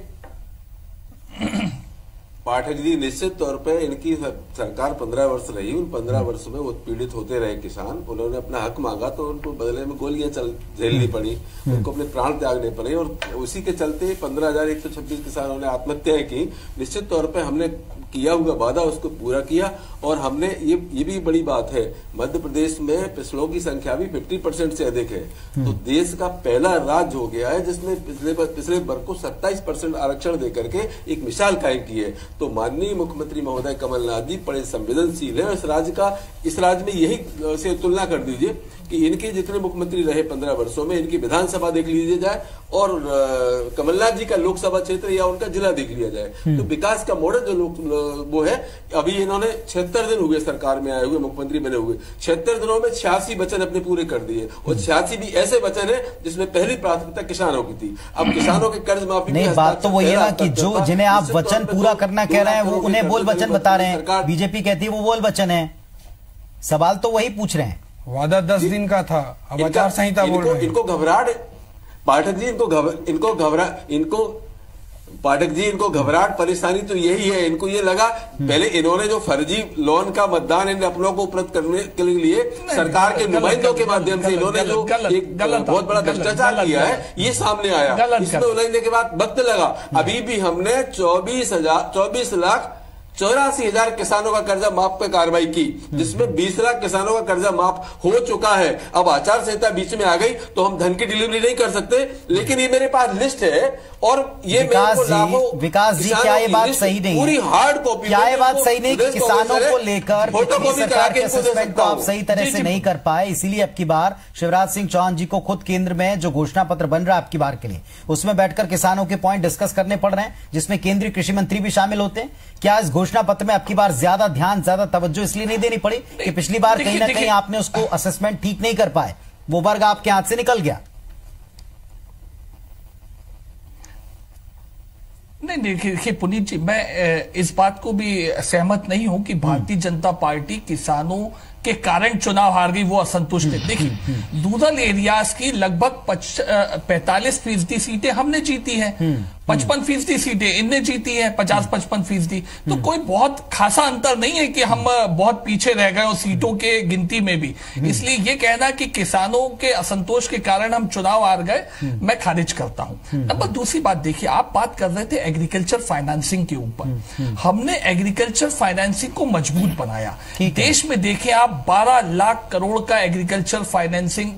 पाठक जी, निश्चित तौर पे इनकी सरकार 15 वर्ष रही, उन 15 वर्ष में वो पीड़ित होते रहे किसान। उन्होंने अपना हक मांगा तो उनको बदले में गोलियां झेलनी पड़ी, उनको अपने प्राण त्यागने पड़े और उसी के चलते 15,126 किसानों ने आत्महत्याएं की। निश्चित तौर पे हमने किया हुआ वादा उसको पूरा किया और हमने ये भी बड़ी बात है, मध्य प्रदेश में पिछड़ों की संख्या भी 50% से अधिक है। तो देश का पहला राज्य हो गया है जिसने पिछले वर्ग को 27% आरक्षण देकर के एक मिसाल कायम की है। तो माननीय मुख्यमंत्री महोदय कमलनाथ जी बड़े संवेदनशील है। इस राज्य में यही से तुलना कर दीजिए कि इनके जितने मुख्यमंत्री रहे 15 वर्षों में, इनकी विधानसभा देख लीजिए जाए और कमलनाथ जी का लोकसभा क्षेत्र या उनका जिला देख लिया जाए तो विकास का मॉडल जो वो है। अभी इन्होंने 76 दिन हुए सरकार में आए हुए, मुख्यमंत्री बने हुए, 76 दिनों में 86 वचन अपने पूरे कर दिए और 86 भी ऐसे वचन है जिसमें पहली प्राथमिकता किसानों की थी। अब किसानों के कर्ज माफी नहीं, बात तो वही है ना कि जो जिन्हें आप वचन पूरा करना कह रहे हैं वो उन्हें बोल वचन बता रहे हैं। बीजेपी कहती है वो बोल वचन है। सवाल तो वही पूछ रहे हैं। वादा 10 दिन का था, अब आचार संहिता बोल रहे हैं। इनको घबराहट, पाठक जी इनको घबराहट परेशानी तो यही है। इनको ये लगा पहले इन्होंने जो फर्जी लोन का मतदान इन अपनों को उपलब्ध करने के लिए सरकार के नुमाइंदों के माध्यम से इन्होंने जो एक बहुत बड़ा भ्रष्टाचार किया है ये सामने आया। इसमें उलझने के बाद वक्त लगा। अभी भी हमने 24,84,00,84,000 किसानों का कर्जा माफ पे कार्रवाई की, जिसमें 20 लाख किसानों का कर्जा माफ हो चुका है। अब आचार संहिता बीच में आ गई तो हम धन की डिलीवरी नहीं कर सकते, लेकिन ये मेरे पास लिस्ट है और ये विकास जी क्या ये बात सही नहीं पूरी हार्ड कॉपी, क्या ये बात सही नहीं कि किसानों को लेकर सरकार के असेसमेंट को आप सही तरह से नहीं कर पाए, इसीलिए अब की बार शिवराज सिंह चौहान जी को खुद केंद्र में जो घोषणा पत्र बन रहा है अब की बार के लिए, उसमें बैठकर किसानों के पॉइंट डिस्कस करने पड़ रहे हैं, जिसमें केंद्रीय कृषि मंत्री भी शामिल होते हैं। क्या इस घोषणा पत्र में अब की बार ज्यादा ध्यान, ज्यादा तवज्जो इसलिए नहीं देनी पड़ी कि पिछली बार कहीं ना कहीं आपने उसको असेसमेंट ठीक नहीं कर पाए, वो वर्ग आपके हाथ से निकल गया? नहीं देखिए पुनीत जी, मैं इस बात को भी सहमत नहीं हूं कि भारतीय जनता पार्टी किसानों के कारण चुनाव हार गई, वो असंतुष्ट है। देखिए, रूरल एरियाज की लगभग 45% सीटें हमने जीती हैं, 55% सीटें इनने जीती हैं, 50-55%। तो कोई बहुत खासा अंतर नहीं है कि हम बहुत पीछे रह गए और सीटों के गिनती में भी। इसलिए ये कहना कि किसानों के असंतोष के कारण हम चुनाव हार गए, मैं खारिज करता हूं। नंबर दूसरी बात, देखिए, आप बात कर रहे थे एग्रीकल्चर फाइनेंसिंग के ऊपर। हमने एग्रीकल्चर फाइनेंसिंग को मजबूत बनाया। देश में देखें आप, 12 लाख करोड़ का एग्रीकल्चर फाइनेंसिंग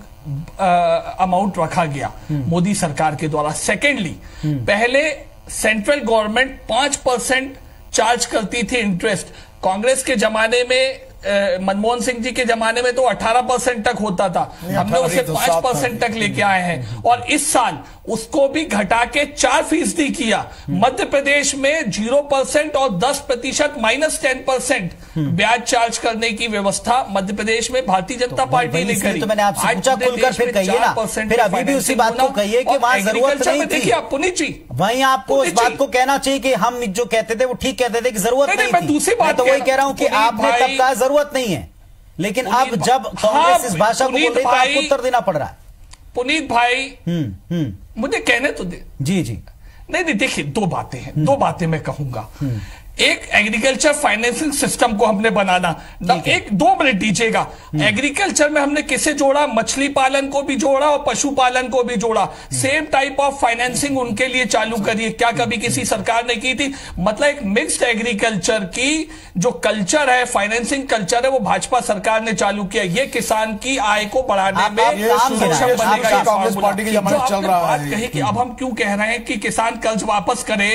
अमाउंट रखा गया मोदी सरकार के द्वारा। सेकेंडली, पहले सेंट्रल गवर्नमेंट 5% चार्ज करती थी इंटरेस्ट। कांग्रेस के जमाने में, मनमोहन सिंह जी के जमाने में तो 18% तक होता था, हमने उसे 5% तक लेके आए हैं। और इस साल उसको भी घटा के 4% किया। मध्य प्रदेश में 0% और 10% -10% ब्याज चार्ज करने की व्यवस्था मध्य प्रदेश में भारतीय जनता पार्टी ने करी। तो मैंने आपसे पूछा, खुलकर फिर कहिए ना, फिर अभी भी उसी बात को कहिए कि वहां जरूरत नहीं थी। देखिए आप पुनीत जी, वहीं आपको इस बात को कहना चाहिए कि हम जो कहते थे वो ठीक कहते थे कि जरूरत नहीं थी। दूसरी बात तो वही कह रहा हूं कि आपने तब कहा जरूरत नहीं है, लेकिन अब जब कांग्रेस इस भाषा को बोल रही है तो आपको उत्तर देना पड़ रहा है। पुनीत भाई, मुझे कहने तो दे। जी जी। नहीं, देखिए, दो बातें हैं, दो बातें मैं कहूंगा। एक, एग्रीकल्चर फाइनेंसिंग सिस्टम को हमने बनाना। एक 2 मिनट दीजिएगा। एग्रीकल्चर में हमने किसे जोड़ा? मछली पालन को भी जोड़ा और पशुपालन को भी जोड़ा। सेम टाइप ऑफ फाइनेंसिंग उनके लिए चालू करिए। क्या कभी किसी सरकार ने की थी? मतलब एक मिक्स्ड एग्रीकल्चर की जो कल्चर है, फाइनेंसिंग कल्चर है, वो भाजपा सरकार ने चालू किया। ये किसान की आय को बढ़ाने में कांग्रेस पार्टी की जमानत चल रहा है। कही कि अब हम क्यों कह रहे हैं कि किसान कर्ज वापस करे?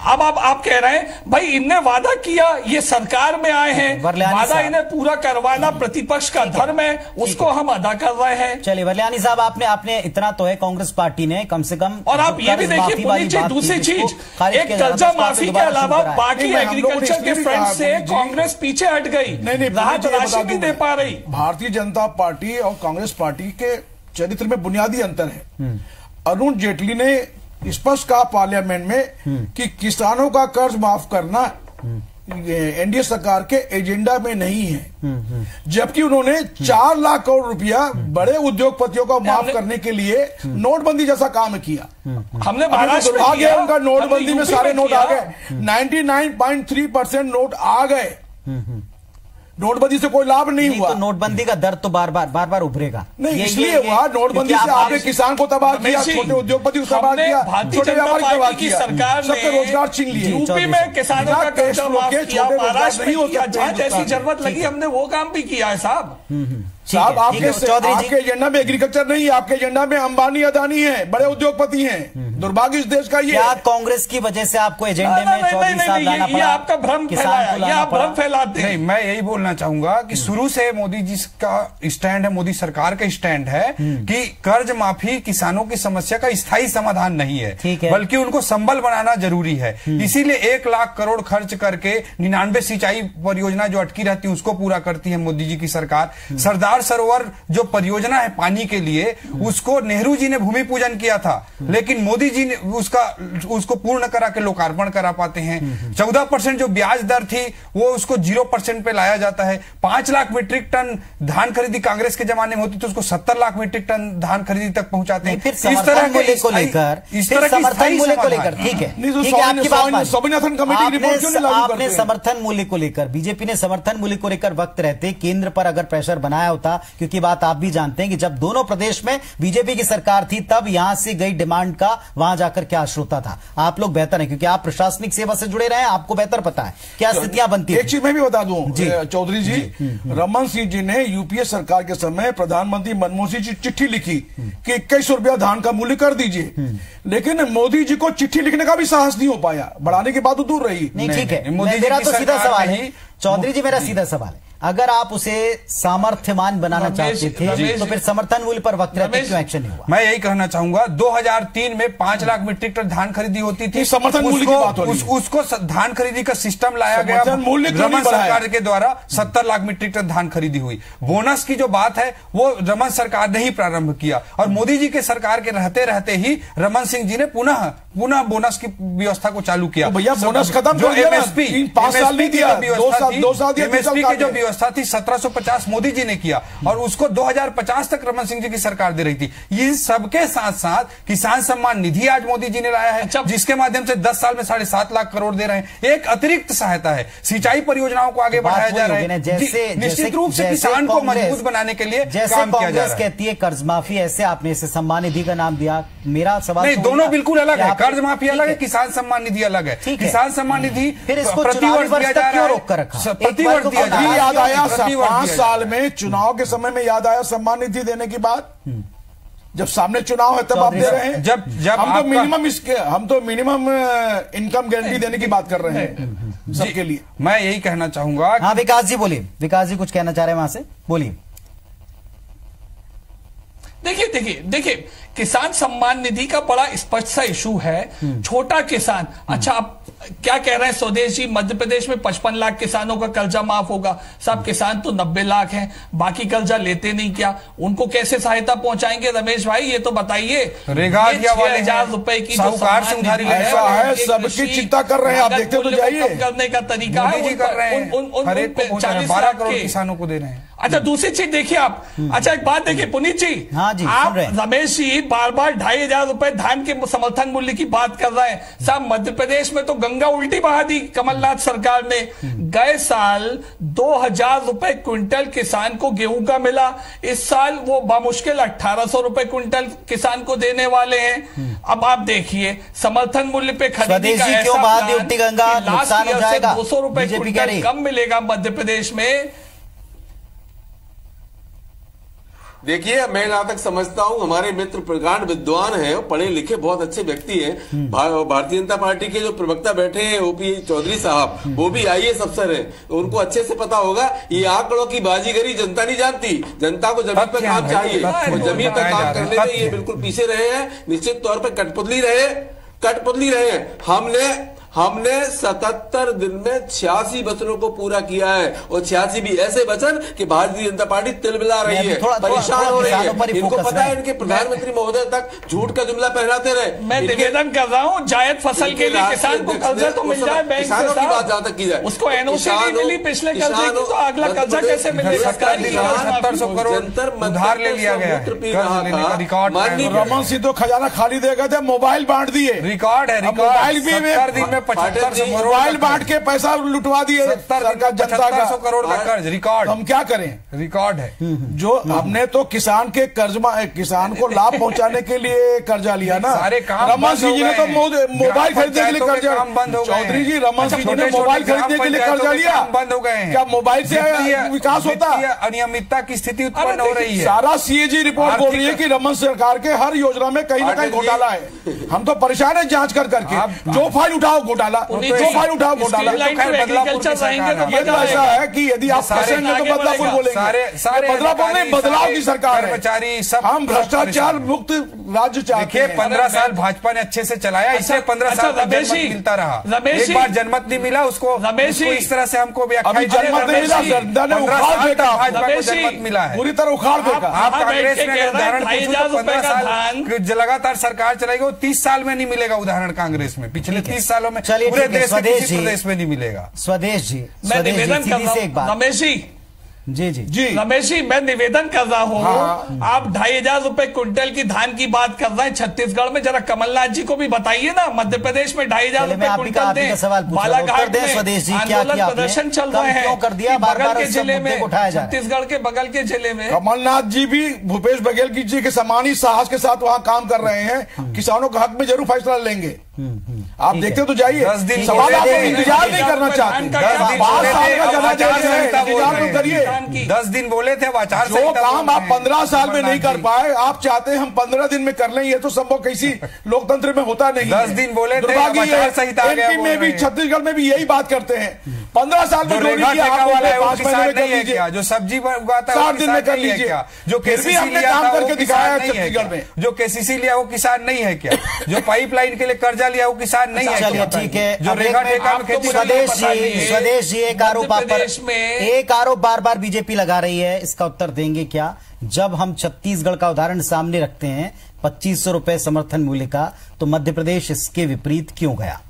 अब आप कह रहे हैं भाई इनने वादा किया, ये सरकार में आए हैं, वादा इन्हें पूरा करवाना प्रतिपक्ष का धर्म है, उसको हम अदा कर रहे हैं। चलिए वरलानी साहब, आपने इतना तो है, कांग्रेस पार्टी ने कम से कम। और आप ये भी देखिए पुनीत जी, दूसरी चीज, एक कर्जा माफी के अलावा बाकी एग्रीकल्चर के फ्रंट से कांग्रेस पीछे हट गई, राहत राशि नहीं दे पा रही। भारतीय जनता पार्टी और कांग्रेस पार्टी के चरित्र में बुनियादी अंतर है। अरुण जेटली ने स्पष्ट कहा पार्लियामेंट में कि किसानों का कर्ज माफ करना एनडीए सरकार के एजेंडा में नहीं है, जबकि उन्होंने 4 लाख करोड़ रुपया बड़े उद्योगपतियों को माफ करने के लिए नोटबंदी जैसा काम किया। हमने महाराष्ट्र आ गया, उनका नोटबंदी में सारे नोट आ गए, 99.3% नोट आ गए। नोटबंदी से कोई लाभ नहीं हुआ। तो नोटबंदी का दर्द तो बार बार उभरेगा। नहीं, इसलिए हुआ नोटबंदी से आपने किसान को तबाह किया, छोटे उद्योगपति को तबाह किया, छोटे व्यापारी को तबाह किया, सरकार सबके रोजगार छीन लिए। यूपी में किसानों का कर्जा माफ किया, महाराष्ट्र में किया, जहां जैसी जरूरत लगी हमने वो काम भी किया है साहब। साहब आपके एजेंडा में एग्रीकल्चर नहीं है, आपके एजेंडा में अंबानी अदानी है, बड़े उद्योगपति हैं। दुर्भाग्य इस देश का ये। क्या कांग्रेस की वजह से आपको एजेंडे में चौधरी साहब लाना पड़ा? ये आपका भ्रम फैलाया, ये आप भ्रम फैलाते हैं। नहीं, मैं यही बोलना चाहूंगा कि शुरू से मोदी जी का स्टैंड है, मोदी सरकार का स्टैंड है कि कर्ज माफी किसानों की समस्या का स्थायी समाधान नहीं है, बल्कि उनको संबल बनाना जरूरी है। इसीलिए 1 लाख करोड़ खर्च करके 99 सिंचाई परियोजना जो अटकी रहती है उसको पूरा करती है मोदी जी की सरकार। सरदार सरोवर जो परियोजना है पानी के लिए, उसको नेहरू जी ने भूमि पूजन किया था, लेकिन मोदी जी ने उसको पूर्ण करा के लोकार्पण करा पाते हैं। 14% जो ब्याज दर थी वो उसको 0% पे लाया जाता है। 5 लाख मीट्रिक टन धान खरीदी कांग्रेस के जमाने में होती तो उसको 70 लाख मीट्रिक टन धान खरीदी तक पहुंचाते हैं। इस तरह मूल्य को लेकर, समर्थन मूल्य को लेकर, ठीक है, आपने समर्थन मूल्य को लेकर, बीजेपी ने समर्थन मूल्य को लेकर वक्त रहते केंद्र पर अगर प्रेशर बनाया होता, क्योंकि बात आप भी जानते हैं कि जब दोनों प्रदेश में बीजेपी की सरकार थी तब यहां से गई डिमांड का वहां जाकर क्या श्रोता था। आप लोग बेहतर हैं क्योंकि आप प्रशासनिक सेवा से जुड़े रहे हैं, आपको बेहतर पता है क्या स्थितियां बनती हैं। एक चीज मैं भी बता दूं चौधरी जी, रमन सिंह जी ने यूपीए सरकार के समय प्रधानमंत्री मनमोहन सिंह जी चिट्ठी लिखी कि 2100 रुपया धान का मूल्य कर दीजिए, लेकिन मोदी जी को चिट्ठी लिखने का भी साहस नहीं हो पाया, बढ़ाने की बात तो दूर रही। नहीं, ठीक है, मेरा तो सीधा सवाल है चौधरी जी, मेरा सीधा सवाल है, अगर आप उसे सामर्थ्यवान बनाना चाहते थे तो फिर समर्थन मूल्य पर वक्त रहते क्यों एक्शन नहीं हुआ? मैं यही कहना चाहूंगा, 2003 में 5 लाख मीट्रिक टन धान खरीदी होती थी, समर्थन मूल्य की बात हो रही है। उसको धान खरीदी का सिस्टम लाया गया, रमन सरकार के द्वारा 70 लाख मीट्रिक टन धान खरीदी हुई। बोनस की जो बात है वो रमन सरकार ने ही प्रारंभ किया और मोदी जी के सरकार के रहते रहते ही रमन सिंह जी ने पुनः पुनः बोनस की व्यवस्था को चालू किया। तो भैया बोनस खत्म जो कर दिया ना, एमएसपी 5 साल नहीं दिया, 2 साल दिया, एमएसपी की जो व्यवस्था थी 1750 मोदी जी ने किया और उसको 2050 तक रमन सिंह जी की सरकार दे रही थी। ये सबके साथ साथ किसान सम्मान निधि आज मोदी जी ने लाया है, जिसके माध्यम से 10 साल में 7.5 लाख करोड़ दे रहे हैं। एक अतिरिक्त सहायता है, सिंचाई परियोजनाओं को आगे बढ़ाया जा रहा है। निश्चित रूप से किसान को मजबूत बनाने के लिए जैसे कांग्रेस कहती है कर्ज माफी, ऐसे आपने इसे सम्मान निधि का नाम दिया। मेरा सवाल नहीं, दोनों बिल्कुल अलग है। कर्ज माफी अलग है, किसान सम्मान निधि अलग है। किसान सम्मान निधि प्रतिवर्ष दिया जा रहा है, प्रतिवर्ष दिया जा रहा है। याद आया 5 साल में चुनाव के समय में याद आया सम्मान निधि देने की बात, जब सामने चुनाव है तब आप दे रहे हैं। जब हम तो मिनिमम इनकम गारंटी देने की बात कर रहे हैं सबके लिए। मैं यही कहना चाहूंगा। हाँ विकास जी बोलिए, विकास जी कुछ कहना चाह रहे हैं वहां से, बोलिए। देखिए किसान सम्मान निधि का बड़ा स्पष्ट सा इशू है। छोटा किसान, अच्छा आप क्या कह रहे हैं स्वदेश जी, मध्य प्रदेश में 55 लाख किसानों का कर्जा माफ होगा। सब किसान तो 90 लाख हैं, बाकी कर्जा लेते नहीं, क्या उनको कैसे सहायता पहुंचाएंगे? रमेश भाई ये तो बताइए। 6,000 रुपए की साहूकार से उधारी है, सबकी चिंता कर रहे हैं, आप देखते तो जाइए। करने का तरीका है, कर रहे हैं, 12 करोड़ किसानों को दे रहे हैं। अच्छा दूसरी चीज देखिए आप, अच्छा एक बात देखिए पुनीत जी, आप रमेश जी बार बार 2,500 रुपए धान के समर्थन मूल्य की बात कर रहे हैं। साहब मध्य प्रदेश में तो गंगा उल्टी बहा दी कमलनाथ सरकार ने। गए साल 2,000 रुपए क्विंटल किसान को गेहूं का मिला, इस साल वो बामुश्किल 1,800 रुपए क्विंटल किसान को देने वाले हैं। अब आप देखिए समर्थन मूल्य पे खरीदी का ऐसा प्लान, लास्ट ईयर से 200 रुपए क्विंटल कम मिलेगा मध्य प्रदेश में। देखिए मैं जहां तक समझता हूं हमारे मित्र प्रगाढ़ विद्वान हैं, पढ़े लिखे बहुत अच्छे व्यक्ति हैं। भारतीय जनता पार्टी के जो प्रवक्ता बैठे हैं ओपी चौधरी साहब, वो भी आईएएस अफसर हैं, उनको अच्छे से पता होगा ये आंकड़ों की बाजीगरी जनता नहीं जानती। जनता को जमीन पर काम चाहिए और जमीन पर काम करने में ये बिल्कुल पीछे रहे हैं, निश्चित तौर पर कठपुतली रहे हैं। हमने 77 दिन में 86 वचनों को पूरा किया है और 86 भी ऐसे वचन कि भारतीय जनता पार्टी तिलमिला रही है, परेशान हो रही है। इनको पता है इनके प्रधानमंत्री महोदय तक झूठ का जुमला पहनाते रहे। मैं निवेदन कर रहा हूँ जायद फसल के लिए किसान को कर्जा तो मिल जाए, बैंक किसानों की बात जहां तक की जाए, उसको एनओसी नहीं मिली पिछले कर्जे की, तो अगला कर्जा कैसे मिलेगा? 700 करोड़ उधार ले लिया गया है। रिकॉर्ड रमन सिंह तो खजाना खाली दे गए थे, मोबाइल बांट दिए। रिकॉर्ड है, मोबाइल भी 75 मोबाइल बांट के पैसा लुटवा दिए सरकार, जनता का 100 करोड़ का कर्ज। रिकॉर्ड हम क्या करें, रिकॉर्ड है। जो हमने तो किसान के किसान को लाभ पहुंचाने के लिए कर्जा लिया ना। सारे काम रमन सिंह जी ने तो मोबाइल खरीदने के लिए कर्जा, चौधरी जी रमन सिंह जी ने मोबाइल खरीदने के लिए कर्जा लिया, बंद हो गए हैं। क्या मोबाइल से विकास होता? अनियमितता की स्थिति उत्पन्न हो रही है। सारा सीएजी रिपोर्ट बोल रही है कि रमन सरकार के हर योजना में कहीं ना कहीं घोटाला है। हम तो परेशान है जांच कर करके, जो फाइल उठाओ घोटाला, जो फाइल उठाओ घोटाला। ये तो ऐसा है कि यदि आप फंसेंगे तो बदलापुर बोलेंगे, बदलापुर नहीं बदलाव की सरकार है। हम भ्रष्टाचार मुक्त राज्य चाहते हैं। 15 साल भाजपा ने अच्छे से चलाया, इसे 15 साल जनमत मिलता रहा। एक बार जनमत नहीं मिला उसको इस तरह से हमको जनमत नहीं मिला, भाजपा को जनमत मिला है, पूरी तरह उखाड़ देगा। आप कांग्रेस में उदाहरण 15 साल लगातार सरकार चलाएगी, 30 साल में नहीं मिलेगा उदाहरण कांग्रेस में। पिछले 30 सालों में पूरे देश में किसी प्रदेश में नहीं मिलेगा। स्वदेश जी मैं निवेदन कर रहा हूं रमेश जी, जी रमेश जी मैं निवेदन कर रहा हूँ। आप 2,500 रुपए क्विंटल की धान की बात कर रहे हैं छत्तीसगढ़ में, जरा कमलनाथ जी को भी बताइए ना। मध्य प्रदेश में 2,500 रुपए क्विंटल दें, बालाघाट में आंदोलन प्रदर्शन चल रहे हैं बगल के जिले में, छत्तीसगढ़ के बगल के जिले में। कमलनाथ जी भी भूपेश बघेल जी के समान ही साहस के साथ वहाँ काम कर रहे हैं, किसानों के हक में जरूर फैसला लेंगे। आप देखते तो जाइए, 10 दिन सवाल आप इंतजार नहीं करना चाहते, 5 साल का इंतजार तो करिए। 10 दिन बोले थे आचार जो काम आप 15 साल में नहीं कर पाए, आप चाहते हैं हम 15 दिन में कर लें, ये तो संभव किसी लोकतंत्र में होता नहीं। 10 दिन बोले थे, एमपी में भी छत्तीसगढ़ में भी यही बात करते हैं 15 साल में रेखा ठेका वाला है वो किसान नहीं है क्या? जो सब्जी उगाता है 7 दिन में कर लीजिए क्या? जो केसीसी हमने लिया काम था करके वो दिखाया किसान नहीं है छत्तीसगढ़ में। जो केसीसी लिया वो किसान नहीं है क्या? जो पाइपलाइन के लिए कर्जा लिया वो किसान नहीं है? चलिए ठीक है। जो रेखा ठेका में खेती स्वदेश जी एक आरोप बार बार बीजेपी लगा रही है, इसका उत्तर देंगे क्या? जब हम छत्तीसगढ़ का उदाहरण सामने रखते हैं 2500 रुपए समर्थन मूल्य का, तो मध्य प्रदेश इसके विपरीत क्यों गया?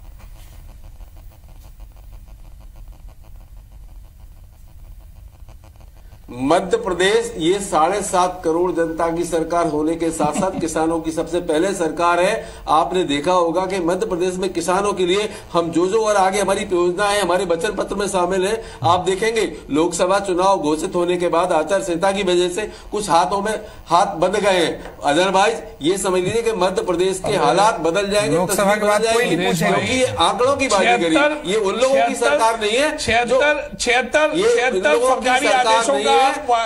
मध्य प्रदेश ये 7.5 करोड़ जनता की सरकार होने के साथ साथ किसानों की सबसे पहले सरकार है। आपने देखा होगा कि मध्य प्रदेश में किसानों के लिए हम जो और आगे हमारी योजना है हमारे वचन पत्र में शामिल है। आप देखेंगे लोकसभा चुनाव घोषित होने के बाद आचार संहिता की वजह से कुछ हाथों में हाथ बंध गए हैं। अदरवाइज ये समझ लीजिए कि मध्य प्रदेश के हालात बदल जाएंगे, लोकसभा के बाद कोई नहीं पूछेगा। क्योंकि ये आंकड़ों की बात करी, ये उन लोगों की सरकार नहीं है 76 सरकारी आदेशों का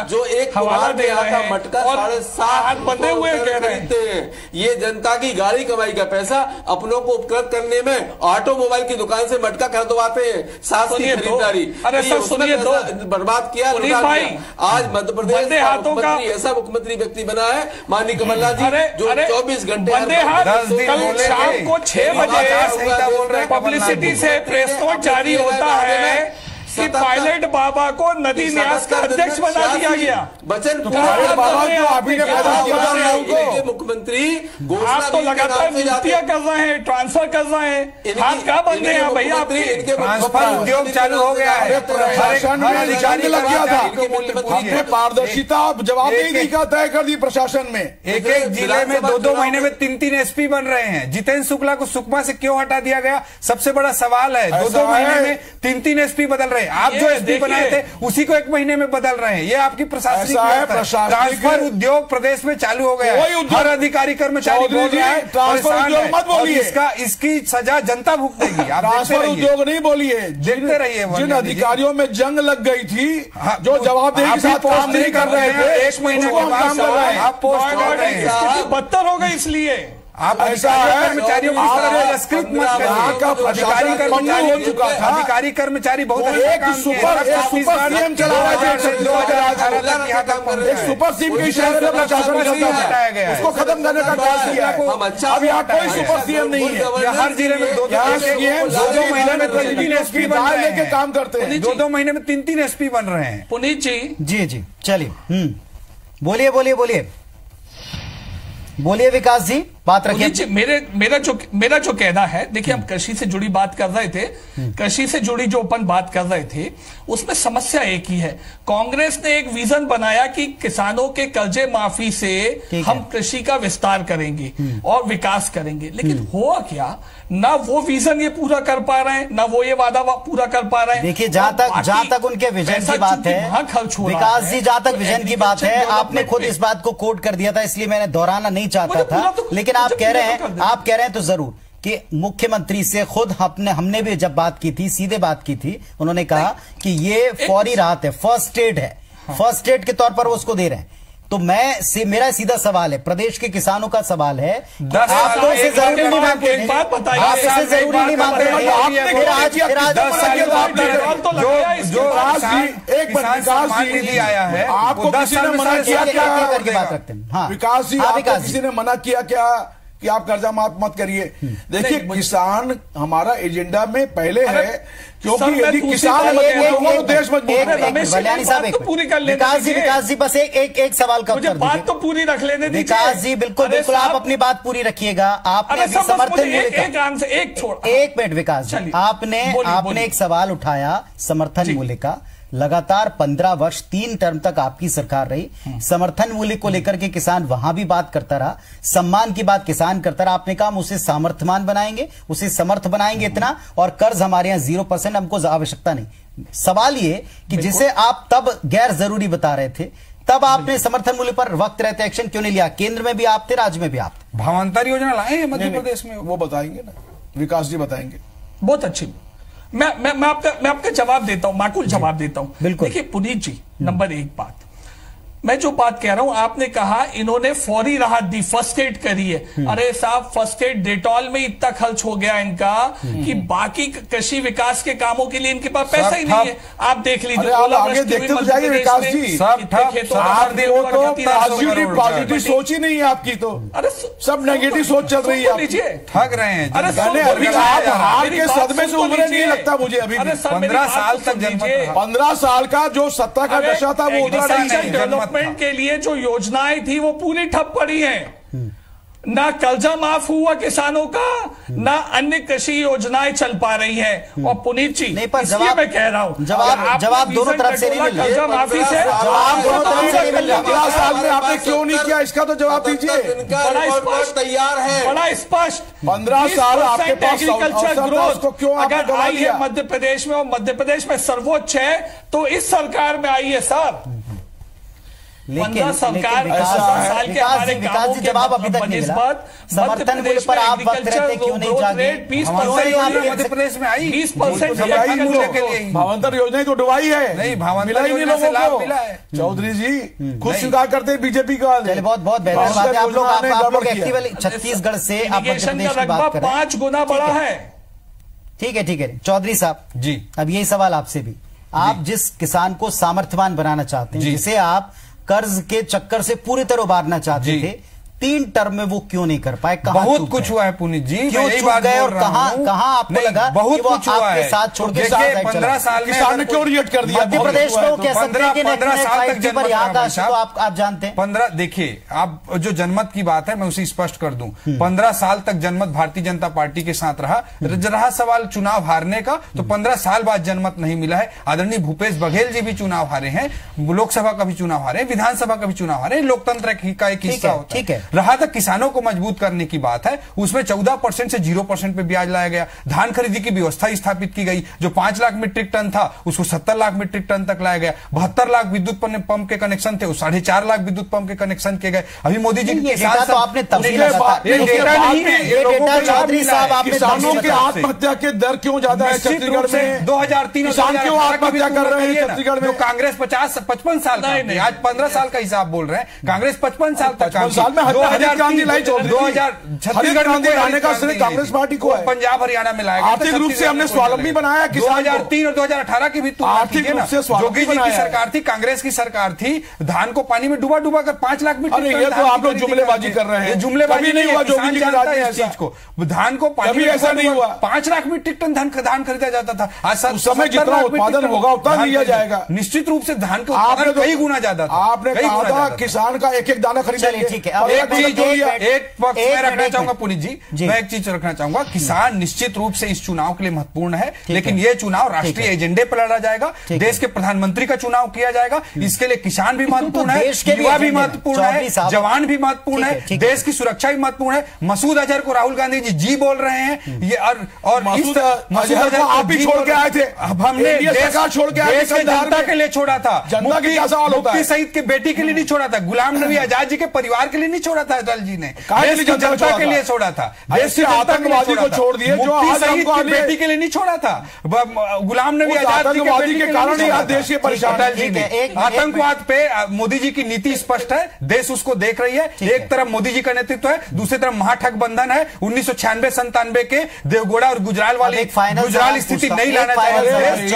जो एक हवाला दे रहा था मटका 7.5 बंधे हुए कह रहे हैं। ये जनता की गाड़ी कमाई का पैसा अपनों को उपकृत करने में ऑटोमोबाइल की दुकान से मटका खरीदवाते हैं। सास की खरीदारी, अरे सर सुनिए तो बर्बाद किया भाई। आज मध्य प्रदेश का मुख्यमंत्री ऐसा मुख्यमंत्री व्यक्ति बना है माननीय कमलनाथ जी, जो 24 घंटे कल शाम को 6 बजे पब्लिसिटी से प्रेस नोट जारी होता है कि पायलट बाबा को नदी न्यास का अध्यक्ष बना दिया गया। बचन मुख्यमंत्री आप तो लगातार नियुक्तियां कर रहे हैं, ट्रांसफर कर रहे हैं, हाथ कहाँ बंद हैं भैया आपके? ट्रांसफर उद्योग चालू हो गया है, प्रशासन में जंग लग गया था, हमने पारदर्शिता जवाबदेही का तय कर दी प्रशासन में। एक जिले में 2 महीने में 3 एसपी बन रहे हैं। जितेंद्र शुक्ला को सुकमा से क्यों हटा दिया गया, सबसे बड़ा सवाल है। 2 महीने में 3 एसपी बदल रहे हैं। आप जो एसपी बनाए थे उसी को 1 महीने में बदल रहे हैं। ये आपकी प्रशासनिक ट्रांसफर उद्योग प्रदेश में चालू हो गया है। हर अधिकारी कर्मचारी बोल रहा है ट्रांसफर उद्योग मत बोलिए, इसकी सजा जनता भुगतेगी। आप ट्रांसफर उद्योग नहीं बोलिए, देखते रहिए। जिन अधिकारियों में जंग लग गई थी, जो जवाबदेही के साथ काम नहीं कर रहे थे, 1 महीने के बाद आप पोस्ट कर रहे हैं। बदतर हो गई इसलिए आप ऐसा है कर्मचारियों को पुरस्कृत मत करिए। अधिकारी कर्मचारी हो चुका था, अधिकारी कर्मचारी बहुत एक सुपर सीएम चला रहा है 2018 तक यहाँ तक एक सुपर सीएम के शहर में प्रशासन हटाया गया, उसको खत्म करने का प्रयास किया है। अब यहाँ कोई सुपर सीएम नहीं है। हर जिले में 2 महीने में 3 एसपी लेके काम करते हैं। 2 महीने में 3 एसपी बन रहे हैं। पुनीत जी जी चलिए बोलिए विकास जी, बात रखिए। मेरा जो कहना है, देखिए हम कृषि से जुड़ी बात कर रहे थे, कृषि से जुड़ी जो अपन बात कर रहे थे उसमें समस्या एक ही है। कांग्रेस ने एक विजन बनाया कि किसानों के कर्जे माफी से हम कृषि का विस्तार करेंगे और विकास करेंगे, लेकिन हुआ क्या, ना वो विजन ये पूरा कर पा रहे हैं, ना वो ये वादा पूरा कर पा रहे हैं। देखिए जहां तक उनके विजन की बात है विकास जी, जहां तक विजन की बात है, आपने खुद इस बात को कोट कर दिया था, इसलिए मैंने दोहराना नहीं चाहता था, लेकिन आप कह रहे हैं तो जरूर कि मुख्यमंत्री से खुद हमने भी जब बात की थी, सीधे बात की थी, उन्होंने कहा कि ये फौरी राहत है, फर्स्ट एड है, फर्स्ट एड के तौर पर वो उसको दे रहे हैं। तो मेरा सीधा सवाल है, प्रदेश के किसानों का सवाल है, आप तो इसे जरूरी नहीं मानते, आप इसे जरूरी नहीं मानते। आया है आपको किसी ने मना किया क्या? विकास जी, आपको किसी ने मना किया क्या कि आप कर्जा माफ मत करिए? देखिए किसान हमारा एजेंडा में पहले है, क्योंकि यदि किसान तो देश मजबूत है। विकास जी बस एक सवाल का उत्तर बात तो पूरी रख लेने दीजिए। विकास जी बिल्कुल आप अपनी बात पूरी रखिएगा। आपने समर्थन एक मिनट विकास जी, आपने एक सवाल उठाया समर्थन मूल्य का। लगातार 15 वर्ष 3 टर्म तक आपकी सरकार रही, समर्थन मूल्य को लेकर के किसान वहां भी बात करता रहा, सम्मान की बात किसान करता रहा। आपने कहा हम उसे सामर्थ्यवान बनाएंगे, उसे समर्थ बनाएंगे इतना, और कर्ज हमारे यहां 0%, हमको आवश्यकता नहीं। सवाल ये कि जिसे आप तब गैर जरूरी बता रहे थे, तब आपने समर्थन मूल्य पर वक्त रहते एक्शन क्यों नहीं लिया? केंद्र में भी आप थे, राज्य में भी आप थे। भावांतर योजना लाए हैं मध्य प्रदेश में, वो बताएंगे ना, विकास जी बताएंगे। बहुत अच्छी, मैं आपका जवाब देता हूं, माकूल जवाब देता हूं। देखिए पुनीत जी, नंबर 1 बात, मैं जो बात कह रहा हूं, आपने कहा इन्होंने फौरी राहत दी, फर्स्ट एड करी है। अरे साहब, फर्स्ट एड डेटॉल में इतना खर्च हो गया इनका कि बाकी कृषि विकास के कामों के लिए इनके पास पैसा ही नहीं है। आप देख लीजिए, आगे देखते तो जाइए विकास जी, पॉजिटिव सोच ही नहीं है आपकी, तो अरे सब नेगेटिव सोच चल रही है, ठग रहे हैं। अभी आप हार के सदमे से उभरे नहीं लगता मुझे अभी। 15 साल तक जनमत, 15 साल का जो सत्ता का नशा था वो उतरा नहीं। डेवलपमेंट के लिए जो योजनाएं थी वो पूरी ठप पड़ी हैं। ना कर्जा माफ हुआ किसानों का, ना अन्य कृषि योजनाएं चल पा रही हैं। और पुनीत जी, नहीं, पर इसलिए मैं कह रहा हूं, जवाब दोनों तरफ से नहीं मिल रहा। कर्जा माफी से जवाब दोनों तरफ से नहीं मिल रहा। 15 साल में आपने क्यों नहीं किया, इसका तो जवाब दीजिए। बड़ा स्पष्ट तैयार है, बड़ा स्पष्ट। 15 साल आपके पास एग्रीकल्चर ग्रोथ क्यों अगर आई है मध्य प्रदेश में, और मध्य प्रदेश में सर्वोच्च है, तो इस सरकार में आई है सर। लेकिन सरकार जवाब अभी तक नहीं मिला। समर्थन मूल्य पर आप वक्त रहते क्यों नहीं जागे? 20% मध्य प्रदेश में आई, 20% भावांतर योजना तो डुबाई है, नहीं मिला ही नहीं लोगों को। चौधरी जी खुद स्वीकार करते हैं बीजेपी का। चलिए, बहुत बहुत बेहतर बात है। आप लोग एक्टिव छत्तीसगढ़ से आप मध्य प्रदेश की बात करें, 5 गुना बड़ा है। ठीक है, ठीक है चौधरी साहब जी, अब यही सवाल आपसे भी। आप जिस किसान को सामर्थ्यवान बनाना चाहते हैं, जिसे आप कर्ज के चक्कर से पूरी तरह उबारना चाहते थे, 3 टर्म में वो क्यों नहीं कर पाए? बहुत कुछ हुआ है पुनीत जी, क्यों चूक गए और कहां आपको लगा बहुत कुछ हुआ है? साथ छोड़ के 15 साल में किसान ने क्यों रिएक्ट कर दिया? मध्य प्रदेश को कह सकते हैं कि 15 साल तक पर यहाँ का तो आप जानते हैं। 15 देखिए, आप जो जनमत की बात है मैं उसे स्पष्ट कर दूं। 15 साल तक जनमत भारतीय जनता पार्टी के साथ रहा सवाल चुनाव हारने का, तो 15 साल बाद जनमत नहीं मिला है। आदरणीय भूपेश बघेल जी भी चुनाव हारे हैं, लोकसभा का भी चुनाव हारे, विधानसभा का भी चुनाव हारे, लोकतंत्र का एक हिस्सा होता है। रहा तक किसानों को मजबूत करने की बात है, उसमें 14% से 0% पे ब्याज लाया गया। धान खरीदी की व्यवस्था स्थापित की गई, जो 5 लाख मीट्रिक टन था उसको 70 लाख मीट्रिक टन तक लाया गया। 72 लाख विद्युत पंप के कनेक्शन थे, 4.5 लाख विद्युत पंप के कनेक्शन किए गए। अभी मोदी जी तो आपने किसानों की आत्महत्या के दर क्यों ज्यादा है छत्तीसगढ़ में? 2003 किसान क्यों आत्महत्या कर रहे हैं छत्तीसगढ़ में? कांग्रेस 55 साल का, आज 15 साल का हिसाब बोल रहे हैं। कांग्रेस 55 साल तक, 2000 छत्तीसगढ़ में आने का श्रेय कांग्रेस पार्टी को है। पंजाब हरियाणा में लाया, आर्थिक रूप से हमने स्वावलंबी बनाया। 2003 और 2018 की भी आर्थिक रूप से योगी जी की सरकार थी, कांग्रेस की सरकार थी, धान को पानी में डुबा कर 5 लाख मीट्रिक टन। ये तो आप लोग जुमलेबाजी कर रहे हैं। जुमलेबाजी नहीं हुआ, किसान जानता है इस चीज को। धान को पानी में ऐसा नहीं हुआ। 5 लाख मीट्रिक टन धान खरीदा जाता था। आज उस समय जितना उत्पादन होगा उतना लिया जाएगा। निश्चित रूप से धान का उत्पादन कई गुना ज्यादा था। आपने कहा था किसान का एक दाना खरीदेंगे। ठीक है, एक पक्ष मैं रखना चाहूंगा पुनीत जी, मैं एक चीज रखना चाहूंगा। किसान निश्चित रूप से इस चुनाव के लिए महत्वपूर्ण है, लेकिन यह चुनाव राष्ट्रीय एजेंडे पर लड़ा जाएगा। देश के प्रधानमंत्री का चुनाव किया जाएगा, इसके लिए किसान भी महत्वपूर्ण है, युवा भी महत्वपूर्ण है, जवान भी महत्वपूर्ण है, देश की सुरक्षा भी महत्वपूर्ण है। मसूद अजहर को राहुल गांधी जी बोल रहे हैं, ये और मसूद अजहर को आप भी छोड़ के आए थे। हमने सरकार छोड़ के देश के जनता के लिए छोड़ा था। मुफ्ती सईद के बेटी के लिए नहीं छोड़ा था, गुलाम नबी आजाद जी के परिवार के लिए नहीं छोड़ा था अटल जी ने, देश की जनता के लिए छोड़ा था। देश के आतंकवादी को छोड़ दिए, जो आज हमको बेटी के लिए नहीं छोड़ा था। गुलाम नबी आजाद जी के कारण ही देश के परेशान। अटल जी ने आतंकवाद पे मोदी जी की नीति स्पष्ट है, देश उसको देख रही है। एक तरफ मोदी जी का नेतृत्व है, दूसरी तरफ महागठबंधन है। 1996-97 के देवगौड़ा और गुजराल वाली गुजराल स्थिति नहीं लाना चाहिए।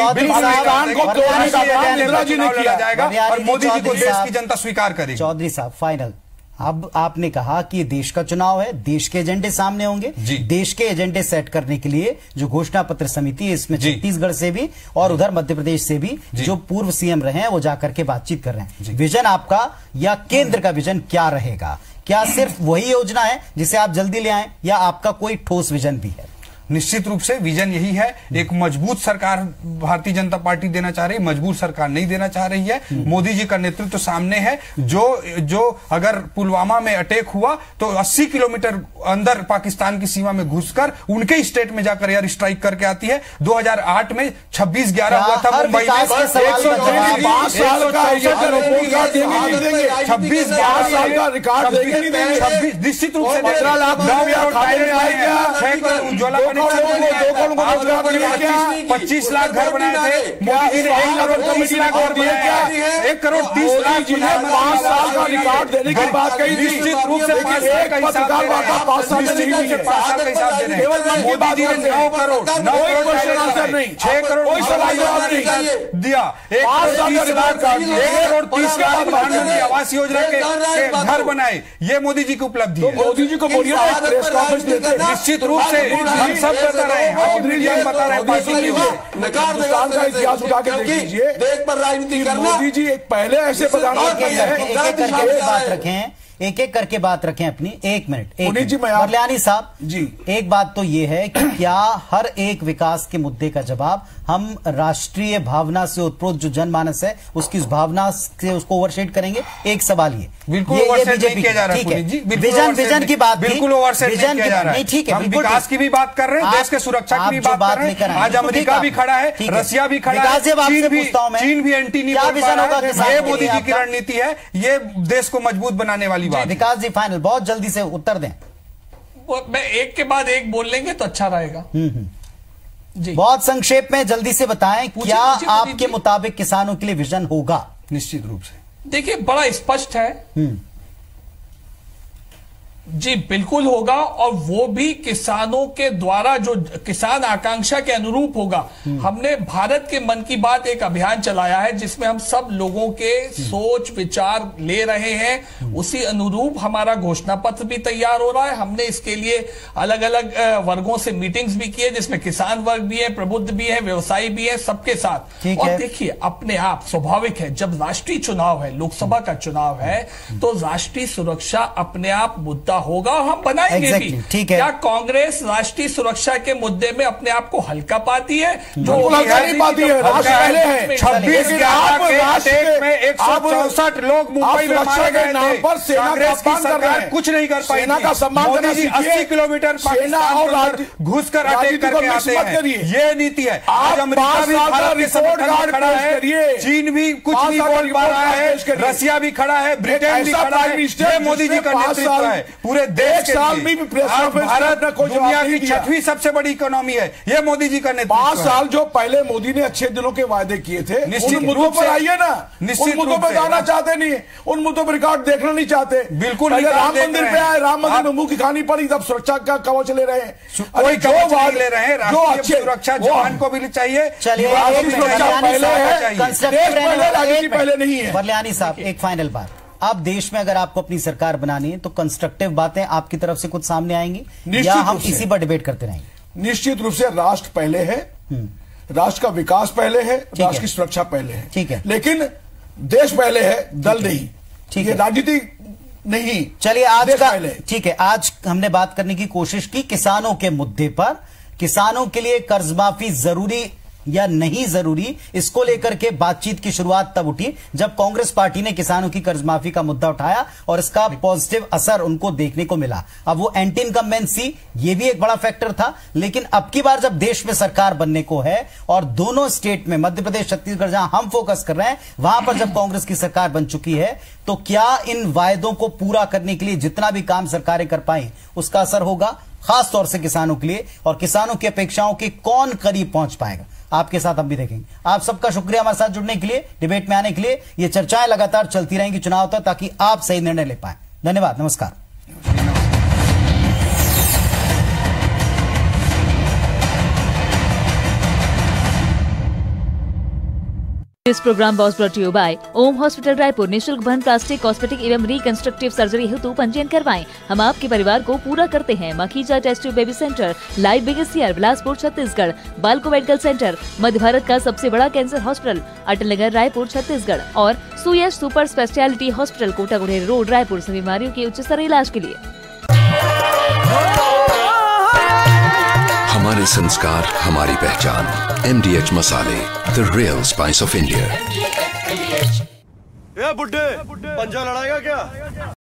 जाएगा और मोदी जी को देश की जनता स्वीकार करेगी। चौधरी साहब फाइनल, अब आपने कहा कि ये देश का चुनाव है, देश के एजेंडे सामने होंगे, देश के एजेंडे सेट करने के लिए जो घोषणा पत्र समिति है, इसमें छत्तीसगढ़ से भी और उधर मध्य प्रदेश से भी जो पूर्व सीएम रहे हैं वो जाकर के बातचीत कर रहे हैं। विजन आपका या केंद्र का विजन क्या रहेगा? क्या सिर्फ वही योजना है जिसे आप जल्दी ले आए, या आपका कोई ठोस विजन भी है? निश्चित रूप से विजन यही है, एक मजबूत सरकार भारतीय जनता पार्टी देना चाह रही है, मजबूत सरकार नहीं देना चाह रही है। मोदी जी का नेतृत्व सामने है। जो अगर पुलवामा में अटैक हुआ तो 80 किलोमीटर अंदर पाकिस्तान की सीमा में घुसकर उनके स्टेट में जाकर एयर स्ट्राइक करके आती है। 2008 में 26/11 हुआ था मुंबई में। 26 निश्चित रूप से 15 लाख उज्ज्वला 25 लाख घर बनाए थे मोदी जी ने, 1 करोड़ 30 लाख और दिया क्या? 1 करोड़ 30 लाख जी ने 5 साल का रिकॉर्ड देने की बात कही थी। निश्चित रूप से 5 साल का हिसाब दे रहे हैं, 5 साल का हिसाब दे रहे हैं। केवल मोदी जी ने 9 करोड़ 6 करोड़ कोई सवाल जवाब नहीं दिया। 1 करोड़ 30 लाख प्रधानमंत्री आवास योजना के घर बनाए, ये मोदी जी की उपलब्धि है। मोदी जी को बोलिए निश्चित रूप से हम सब बता रहे हैं, बता रहे हैं का इतिहास उठा के देख लीजिए। देश पर राजनीति करना, मोदी जी एक पहले ऐसे प्रधानमंत्री एक एक करके बात रखें अपनी। 1 मिनट बरलियानी साहब जी, एक बात तो ये है कि क्या हर एक विकास के मुद्दे का जवाब हम राष्ट्रीय भावना से उत्प्रोत जो जनमानस है उसकी उस भावना से उसको ओवरशेड करेंगे? एक सवाल ये बिल्कुल ओवरशेड नहीं किया जा रहा है। विजन की बात बिल्कुल ओवरशेड नहीं किया जा रहा है। ठीक है, हम विकास की भी बात कर रहे हैं, देश के सुरक्षा की भी बात कर रहे हैं। आज अमेरिका भी खड़ा है, रशिया भी खड़ा है, चीन भी एंटी नहीं बोल पा रहा है। ये मोदी जी की रणनीति है, ये देश को मजबूत बनाने वाली बात। विकास जी फाइनल बहुत जल्दी से उत्तर दें। मैं एक के बाद एक बोल लेंगे तो अच्छा रहेगा। जी बहुत संक्षेप में जल्दी से बताएं, क्या आपके मुताबिक किसानों के लिए विजन होगा? निश्चित रूप से देखिए बड़ा स्पष्ट है जी, बिल्कुल होगा, और वो भी किसानों के द्वारा जो किसान आकांक्षा के अनुरूप होगा। हमने भारत के मन की बात एक अभियान चलाया है जिसमें हम सब लोगों के सोच विचार ले रहे हैं, उसी अनुरूप हमारा घोषणा पत्र भी तैयार हो रहा है। हमने इसके लिए अलग अलग वर्गों से मीटिंग्स भी की है जिसमें किसान वर्ग भी है, प्रबुद्ध भी है, व्यवसायी भी है, सबके साथ। और देखिए अपने आप स्वाभाविक है, जब राष्ट्रीय चुनाव है, लोकसभा का चुनाव है, तो राष्ट्रीय सुरक्षा अपने आप मुद्दा होगा और हम बनाएंगे भी। ठीक है, क्या कांग्रेस राष्ट्रीय सुरक्षा के मुद्दे में अपने आप को हल्का पाती है? जो हल्का नहीं पाती है, 26/11 में 164 लोग मुंबई में मारे गए थे। कांग्रेस की सरकार कुछ नहीं कर पाई। सेना का सम्मान करना सीखिए। 80 किलोमीटर पाकिस्तान घुस कर अटैक करके आते हैं, ये नीति है। आज अमेरिका भी भारत के समर्थन में खड़ा है, चीन भी कुछ नहीं बोल पा रहा है, रशिया भी खड़ा है, ब्रिटेन भी खड़ा है। ये मोदी जी का नेतृत्व है पूरे देश के लिए। भारत दुनिया की 6वीं सबसे बड़ी इकोनॉमी है, ये मोदी जी का नेतृत्व। 5 साल जो पहले मोदी ने अच्छे दिनों के वादे किए थे, उन मुद्दों पर आइए ना। निश्चित मुद्दों पर जाना चाहते नहीं, उन मुद्दों पर रिकॉर्ड देखना नहीं चाहते। बिल्कुल राम मंदिर पे आए, राम मंदिर में मुंह की खानी पड़ी, तब सुरक्षा का कवच ले रहे हैं। कोई कवच नहीं ले रहे हैं, राष्ट्रीय सुरक्षा जवान को भी चाहिए। चलिए पहले नहीं है। बरलियानी साहब एक फाइनल बात, अब देश में अगर आपको अपनी सरकार बनानी है तो कंस्ट्रक्टिव बातें आपकी तरफ से कुछ सामने आएंगी या हम इसी पर डिबेट करते रहेंगे? निश्चित रूप से राष्ट्र पहले है, राष्ट्र का विकास पहले है, राष्ट्र की सुरक्षा पहले है। ठीक है, लेकिन देश पहले है, दल नहीं। ठीक है, राजनीति नहीं। चलिए आज का ठीक है, आज हमने बात करने की कोशिश की किसानों के मुद्दे पर। किसानों के लिए कर्ज माफी जरूरी या नहीं जरूरी, इसको लेकर के बातचीत की शुरुआत तब उठी जब कांग्रेस पार्टी ने किसानों की कर्ज माफी का मुद्दा उठाया और इसका पॉजिटिव असर उनको देखने को मिला। अब वो एंटी इनकम्बेंसी ये भी एक बड़ा फैक्टर था, लेकिन अब की बार जब देश में सरकार बनने को है और दोनों स्टेट में मध्य प्रदेश छत्तीसगढ़ जहां हम फोकस कर रहे हैं वहां पर जब कांग्रेस की सरकार बन चुकी है, तो क्या इन वायदों को पूरा करने के लिए जितना भी काम सरकारें कर पाई उसका असर होगा, खास तौर से किसानों के लिए, और किसानों की अपेक्षाओं के कौन करीब पहुंच पाएगा? आपके साथ हम भी देखेंगे। आप सबका शुक्रिया हमारे साथ जुड़ने के लिए, डिबेट में आने के लिए। ये चर्चाएं लगातार चलती रहेंगी चुनाव तक, ताकि आप सही निर्णय ले पाए। धन्यवाद, नमस्कार। This program was brought to you by Om hospital Raipur. निःशुल्क बर्न, प्लास्टिक, कॉस्मेटिक एवं रिकंस्ट्रक्टिव सर्जरी हेतु पंजीयन करवाएं। हम आपके परिवार को पूरा करते हैं। Makhija test tube baby centre, लाइव बिगेसियर, बिलासपुर छत्तीसगढ़। बालको मेडिकल सेंटर, मध्य भारत का सबसे बड़ा कैंसर हॉस्पिटल, अटल नगर रायपुर छत्तीसगढ़। और सुयश सुपर स्पेशलिटी हॉस्पिटल, कोटागुड़ेर रोड रायपुर, सभी बीमारियों के उच्च स्तरीय इलाज के लिए। हमारे संस्कार, हमारी पहचान। MDH मसाले, the real spice of India. बुड्ढे पंजा लड़ाएगा क्या?